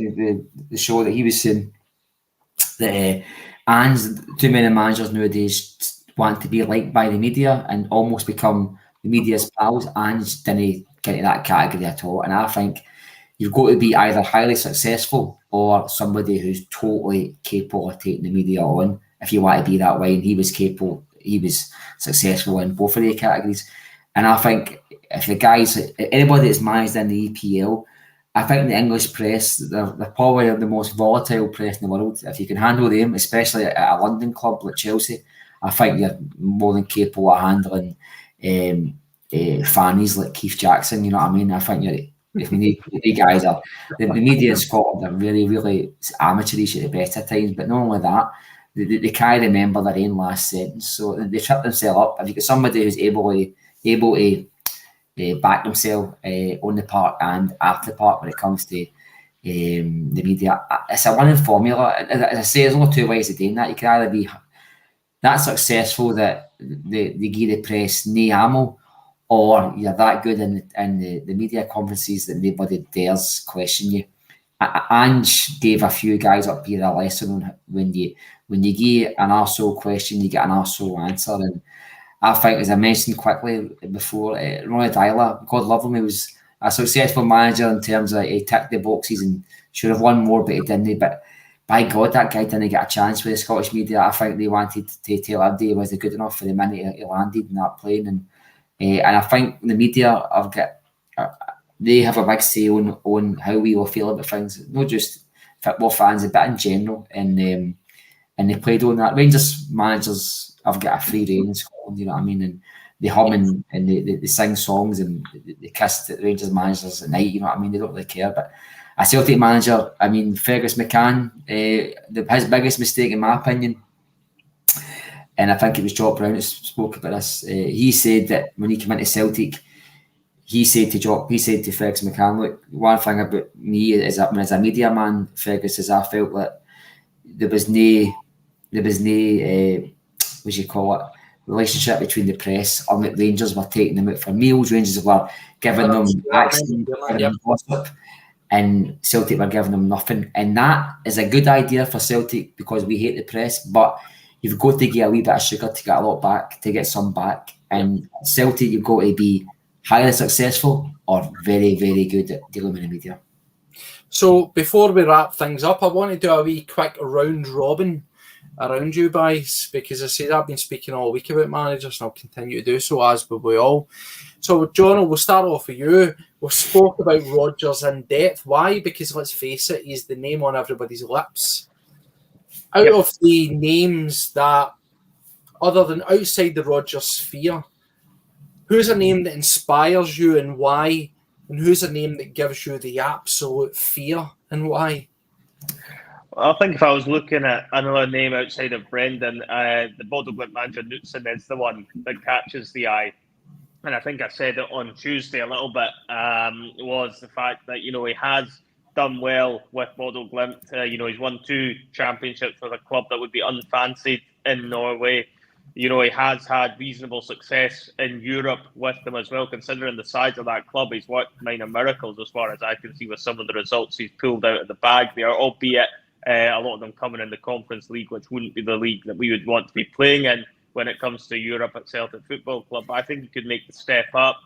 the show, that he was saying that too many managers nowadays want to be liked by the media and almost become the media's pals, and didn't get into that category at all. And I think you've got to be either highly successful or somebody who's totally capable of taking the media on if you want to be that way. And he was capable, he was successful in both of the categories. And I think if the guys, anybody that's managed in the EPL, I think the English press, they're probably the most volatile press in the world. If you can handle them, especially at a London club like Chelsea, I think you're more than capable of handling fannies like Keith Jackson, you know what I mean? I think if we need the guys are the media in Scotland are really, really amateurish at the best of times, but not only that, they can't remember their own last sentence, so they trip themselves up. If you get somebody who's able to back themselves on the park and after the park when it comes to the media, it's a winning formula. As I say, there's only two ways of doing that. You can either be that's successful that they give the press no ammo, or you're that good in the media conferences that nobody dares question you. Ange gave a few guys up here a lesson on when you give an arsehole question, you get an arsehole answer. And I think, as I mentioned quickly before, Ronnie Dyler, God love him, he was a successful manager in terms of he ticked the boxes and should have won more, but he didn't. But by God, that guy didn't get a chance with the Scottish media. I think they wanted to tell everybody he wasn't good enough for the minute he landed in that plane. And I think the media they have a big say on how we will feel about things, not just football fans, but in general. And they played on that. Rangers managers have got a free rein in Scotland, you know what I mean? And they hum and they sing songs and they kiss the Rangers managers at night, you know what I mean? They don't really care. But a Celtic manager, I mean, Fergus McCann, his biggest mistake, in my opinion, and I think it was Jock Brown that spoke about this, he said that when he came into Celtic, he said to Fergus McCann, look, one thing about me is that when as a media man, Fergus, is I felt that there was no what you call it, relationship between the press, or that Rangers were taking them out for meals, Rangers were giving them access, giving them gossip, and Celtic were giving them nothing. And that is a good idea for Celtic because we hate the press, but you've got to get a wee bit of sugar to get a lot back, to get some back. And Celtic, you've got to be highly successful or very, very good at dealing with the media. So before we wrap things up, I want to do a wee quick round robin around you guys, because I said I've been speaking all week about managers and I'll continue to do so, as will we all. So Jono, we'll start off with you. We've spoke about Rodgers in depth. Why? Because let's face it, he's the name on everybody's lips. Out of the names that, other than outside the Rodgers sphere, who's a name that inspires you and why? And who's a name that gives you the absolute fear and why? Well, I think if I was looking at another name outside of Brendan, the Bodø Glimt manager Knutsen is the one that catches the eye. And I think I said it on Tuesday a little bit, was the fact that, you know, he has done well with Bodø Glimt. You know, he's won 2 championships with a club that would be unfancied in Norway. You know, he has had reasonable success in Europe with them as well, considering the size of that club. He's worked minor miracles as far as I can see with some of the results he's pulled out of the bag there, albeit a lot of them coming in the Conference League, which wouldn't be the league that we would want to be playing in when it comes to Europe at Celtic Football Club. But I think he could make the step up.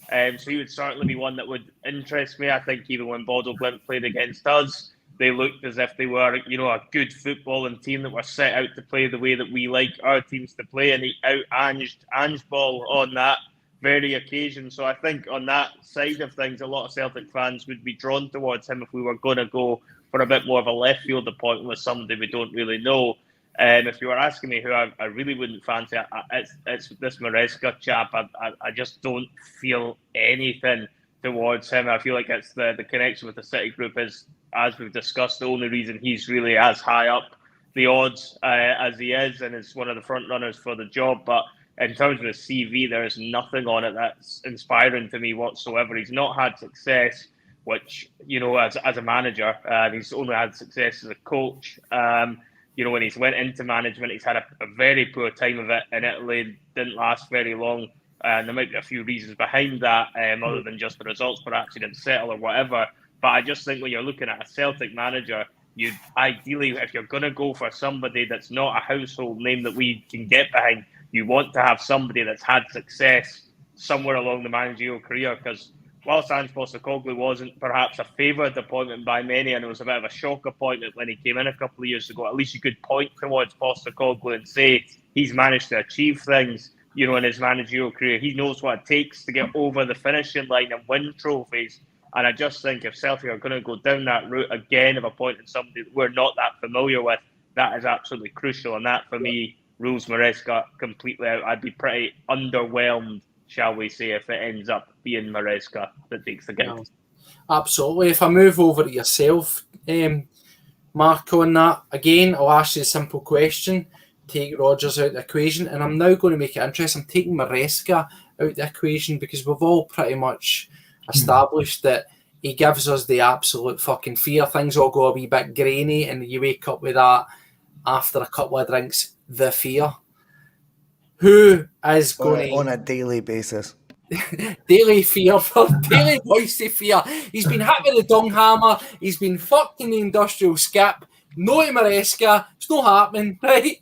So he would certainly be one that would interest me. I think even when Bodø Glimt played against us, they looked as if they were, you know, a good footballing team that were set out to play the way that we like our teams to play, and he out-Anged Angeball on that very occasion. So I think on that side of things, a lot of Celtic fans would be drawn towards him if we were going to go for a bit more of a left field appointment with somebody we don't really know. If you were asking me who I really wouldn't fancy, it's this Maresca chap. I just don't feel anything towards him. I feel like it's the connection with the City group is, as we've discussed, the only reason he's really as high up the odds as he is, and is one of the front runners for the job. But in terms of his CV, there is nothing on it that's inspiring to me whatsoever. He's not had success, which, you know, as a manager, he's only had success as a coach. You know, when he's went into management, he's had a very poor time of it in Italy. Didn't last very long. And there might be a few reasons behind that, other than just the results perhaps he didn't settle or whatever. But I just think when you're looking at a Celtic manager, you ideally, if you're going to go for somebody that's not a household name that we can get behind, you want to have somebody that's had success somewhere along the managerial career. Because whilst Ange Postecoglou wasn't perhaps a favoured appointment by many, and it was a bit of a shock appointment when he came in a couple of years ago, at least you could point towards Postecoglou and say he's managed to achieve things, you know, in his managerial career. He knows what it takes to get over the finishing line and win trophies. And I just think if Celtic are going to go down that route again of appointing somebody that we're not that familiar with, that is absolutely crucial. And that, for me, rules Maresca completely out. I'd be pretty underwhelmed, shall we say, if it ends up being Maresca that takes the game. Absolutely. If I move over to yourself, Mark, on that, again, I'll ask you a simple question. Take Rodgers out of the equation, and I'm now going to make it interesting. I'm taking Maresca out of the equation because we've all pretty much established that he gives us the absolute fucking fear. Things all go a wee bit grainy, and you wake up with that after a couple of drinks, the fear. who is going on a daily basis. Daily fear for daily Bhoycie fear. He's been hit with the dung hammer. He's been fucked in the industrial skip. No to Maresca. It's not happening, right?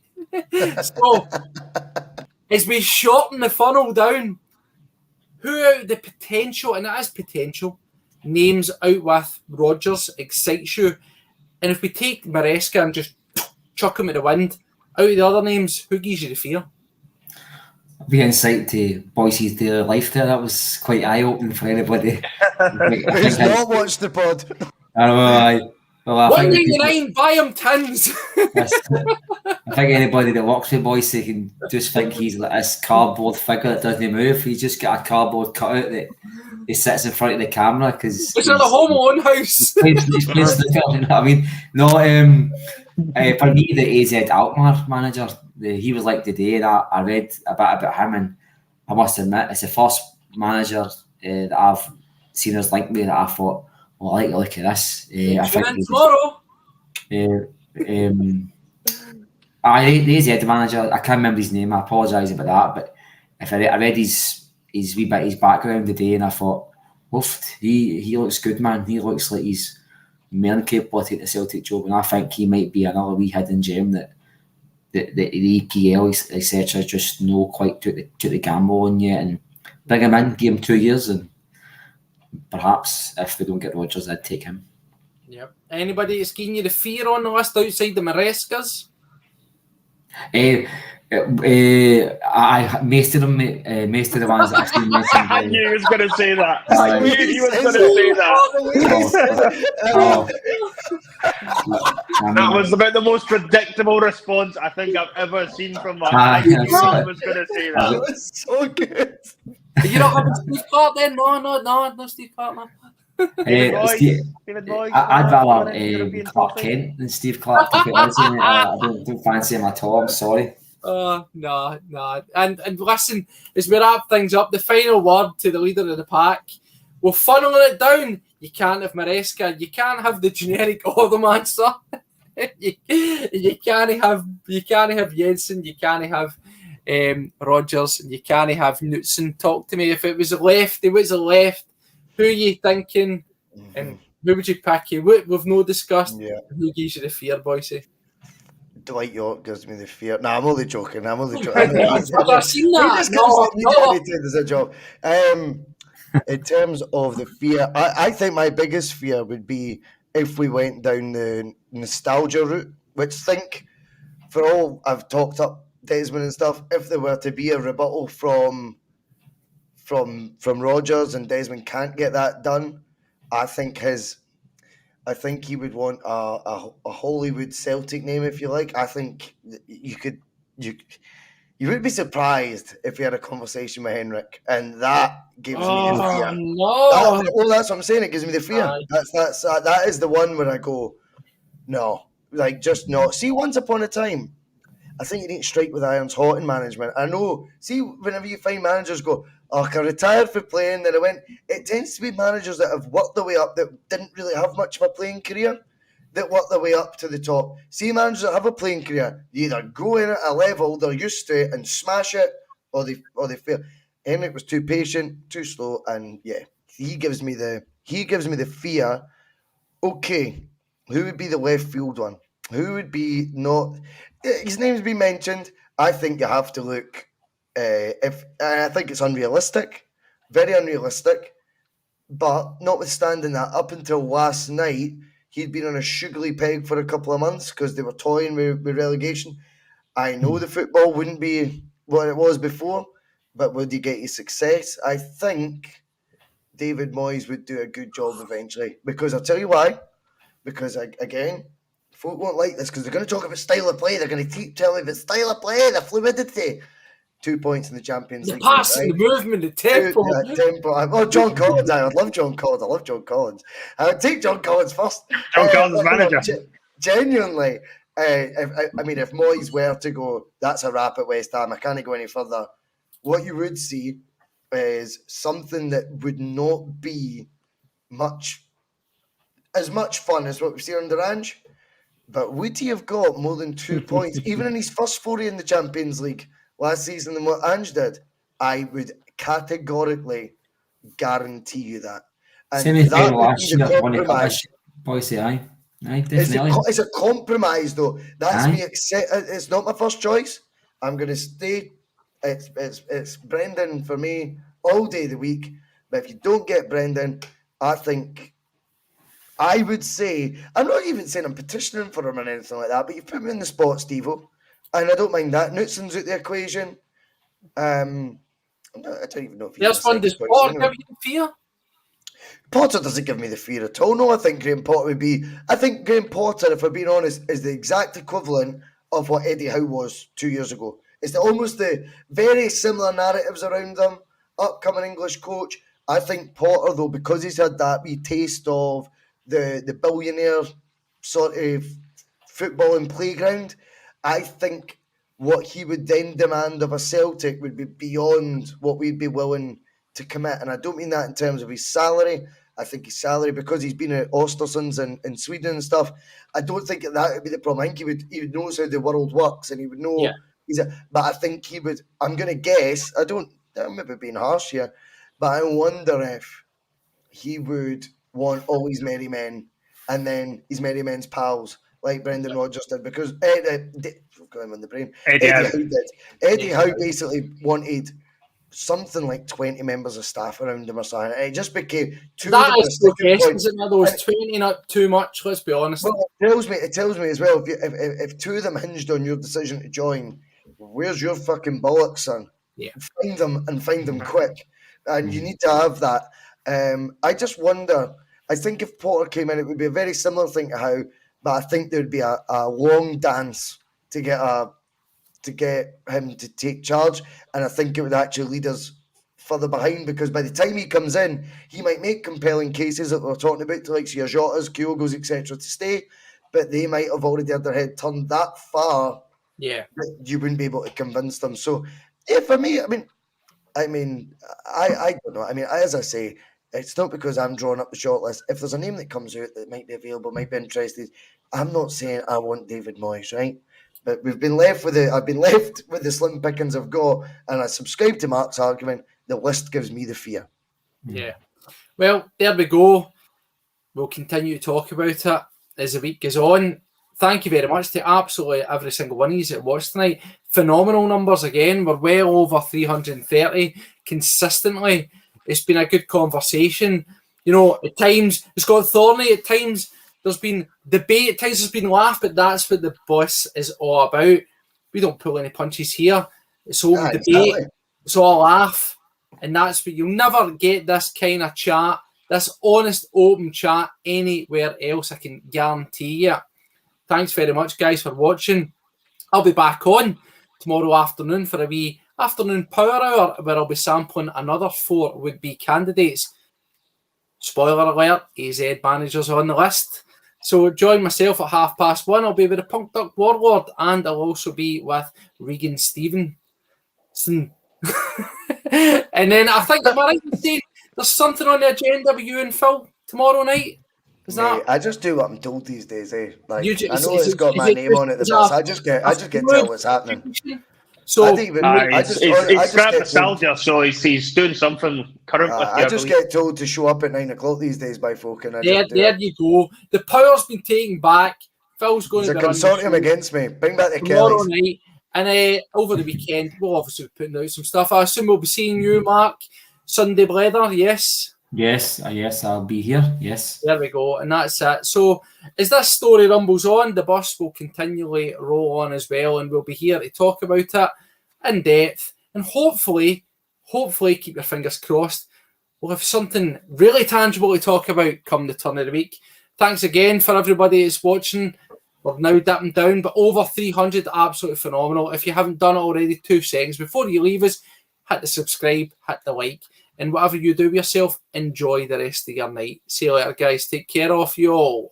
So, as we shorten the funnel down, who out of the potential, and it is potential, names out with Rodgers excites you? And if we take Maresca and just chuck him at the wind, out of the other names, who gives you the fear? Be insight to Bhoycie's daily life there. That was quite eye-opening for anybody. Who's not watched the pod? I know. Well, I think $1.99, buy him tins. I think anybody that works with Bhoycie can just think he's like this cardboard figure that doesn't move. He's just got a cardboard cutout that he sits in front of the camera because it's in a home own house. He's playing snooker, you know what I mean? No, for me, the AZ Alkmaar manager, he was like today, and I read a bit about him, and I must admit, it's the first manager that I've seen as linked me that I thought, well, I like to look at this. I think tomorrow. The AZ manager, I can't remember his name, I apologise about that, but if I read his wee bit, his background today, and I thought, oof, he looks good, man. He looks like he's more than capable of taking the Celtic job, and I think he might be another wee hidden gem that the EPL, etc., just no quite took the gamble on yet, and bring him in, give him 2 years, and perhaps if we don't get Rodgers, I'd take him. Yep. Anybody that's giving you the fear on the list outside the Marescas? Most of them, most of the ones that I've seen mentioned. I knew he was going to say that. I knew he was going to say that. That was about the most predictable response I think I've ever seen from Mark. I knew he was going to say that. That was so good. You're not having Steve Clark then? No, Steve Clark, man. David Boyce, I'd rather Clark Kent than Steve Clark. I don't fancy him at all. I'm sorry. No. And listen, as we wrap things up, the final word to the leader of the pack. We're funneling it down. You can't have Maresca. You can't have the generic Ordermancer. you can't have Jensen. You can't have Rodgers. You can't have Knutson. Talk to me. If it was left, who are you thinking? And who would you pick? We've no discussed. Yeah. Who gives you the fear, Bhoycie? Dwight York gives me the fear. Nah, I'm only joking. I've never seen that. No. There's a job. In terms of the fear, I think my biggest fear would be if we went down the nostalgia route, which for all I've talked up Desmond and stuff, if there were to be a rebuttal from Rodgers and Desmond can't get that done, I think he would want a Hollywood Celtic name, if you like. I think you would be surprised if you had a conversation with Henrik, and that gives me the fear. No. That's what I'm saying. It gives me the fear. That is the one where I go, no, like just not. See, once upon a time, I think you need to strike with irons hot in management. I know. See, whenever you find managers go, I retired for playing, then I went. It tends to be managers that have worked their way up that didn't really have much of a playing career, that work their way up to the top. See, managers that have a playing career, you either go in at a level they're used to and smash it, or they fail. Henrik was too patient, too slow, and yeah, he gives me the fear. Okay, who would be the left field one? Who would be not? His name's been mentioned. I think you have to look. I think it's unrealistic, very unrealistic. But notwithstanding that, up until last night, he'd been on a sugary peg for a couple of months because they were toying with relegation. I know the football wouldn't be what it was before, but would he get his success? I think David Moyes would do a good job eventually. Because I'll tell you why. Because, again, folk won't like this because they're going to talk about style of play. They're going to keep telling me the style of play, the fluidity. 2 points in the Champions League. The passing, the movement, the tempo. Oh, John Collins. I would love John Collins. I love John Collins. I would take John Collins first. John Collins manager. Genuinely, if Moyes were to go, that's a wrap at West Ham. I can't go any further. What you would see is something that would not be as much fun as what we've seen under Ange. But would he have got more than 2 points, even in his first foray in the Champions League last season than what Ange did, I would categorically guarantee you that. And that would be the compromise. Bhoycie, aye, definitely. It's a compromise, though. That's me. It's not my first choice. I'm going to stay. It's Brendan for me all day of the week. But if you don't get Brendan, I think I would say, I'm not even saying I'm petitioning for him or anything like that, but you put me in the spot, Stevo, and I don't mind that. Knutsen's out the equation. I don't even know if he's one. Does Potter give you fear? Potter doesn't give me the fear at all. No, I think Graham Potter would be. I think Graham Potter, if we're being honest, is the exact equivalent of what Eddie Howe was 2 years ago. It's almost the very similar narratives around them. Upcoming English coach. I think Potter, though, because he's had that wee taste of the billionaire sort of footballing playground, I think what he would then demand of a Celtic would be beyond what we'd be willing to commit. And I don't mean that in terms of his salary. I think his salary, because he's been at Östersunds in Sweden and stuff, I don't think that would be the problem. I think he would know how the world works, and he would know. Yeah. But I think he would. I'm going to guess. I'm maybe being harsh here, but I wonder if he would want all his merry men and then his merry men's pals, like Brendan Rodgers did, because Eddie Howe did. Eddie Howe basically wanted something like 20 members of staff around him or something. It just became too. That is those 20 not too much, let's be honest. Well, it tells me as well, if two of them hinged on your decision to join, where's your fucking bollocks, son? Yeah. Find them quick. And you need to have that. I just wonder, I think if Potter came in, it would be a very similar thing to Howe, but I think there would be a long dance to get him to take charge, and I think it would actually lead us further behind, because by the time he comes in, he might make compelling cases that we're talking about, to like Jotas, Kyogos, etc., to stay, but they might have already had their head turned that far. Yeah, that you wouldn't be able to convince them. So, yeah, for me, I don't know. I mean, as I say, it's not because I'm drawing up the shortlist. If there's a name that comes out that might be available, might be interested, I'm not saying I want David Moyes, right? But I've been left with the slim pickings I've got, and I subscribe to Mark's argument. The list gives me the fear. Yeah. Well, there we go. We'll continue to talk about it as the week goes on. Thank you very much to absolutely every single one of you that watched tonight. Phenomenal numbers again. We're well over 330 consistently. It's been a good conversation. You know, at times it's got thorny. At times there's been debate. At times there's been laugh. But that's what the boss is all about. We don't pull any punches here. It's all debate. Exactly. It's all laugh. And that's what you'll never get this kind of chat, this honest, open chat anywhere else. I can guarantee you. Thanks very much, guys, for watching. I'll be back on tomorrow afternoon for a wee afternoon power hour where I'll be sampling another 4 would-be candidates. Spoiler alert, AZ managers on the list. So join myself at 1:30. I'll be with the Punk Duck Warlord, and I'll also be with Regan Stevenson. And then I think, am I right in saying there's something on the agenda with you and Phil tomorrow night? I just do what I'm told these days, eh? Like, I know it's got my name on it. I just get told what's happening. So he's scrapped Bustalgia, so he's doing something current with you. I just get told to show up at 9 o'clock these days by folk, and there you go. The power's been taken back. Phil's going to be consortium against me. Bring back the tomorrow Kellys. Night, and over the weekend we'll obviously be putting out some stuff. I assume we'll be seeing you, Mark, Sunday Blether. Yes, I'll be here. Yes. There we go, and that's it. So as this story rumbles on, the bus will continually roll on as well, and we'll be here to talk about it in depth, and hopefully, keep your fingers crossed, we'll have something really tangible to talk about come the turn of the week. Thanks again for everybody that's watching. We're now dipping down, but over 300, absolutely phenomenal. If you haven't done it already, 2 seconds before you leave us, hit the subscribe, hit the like. And whatever you do with yourself, enjoy the rest of your night. See you later, guys. Take care of you all.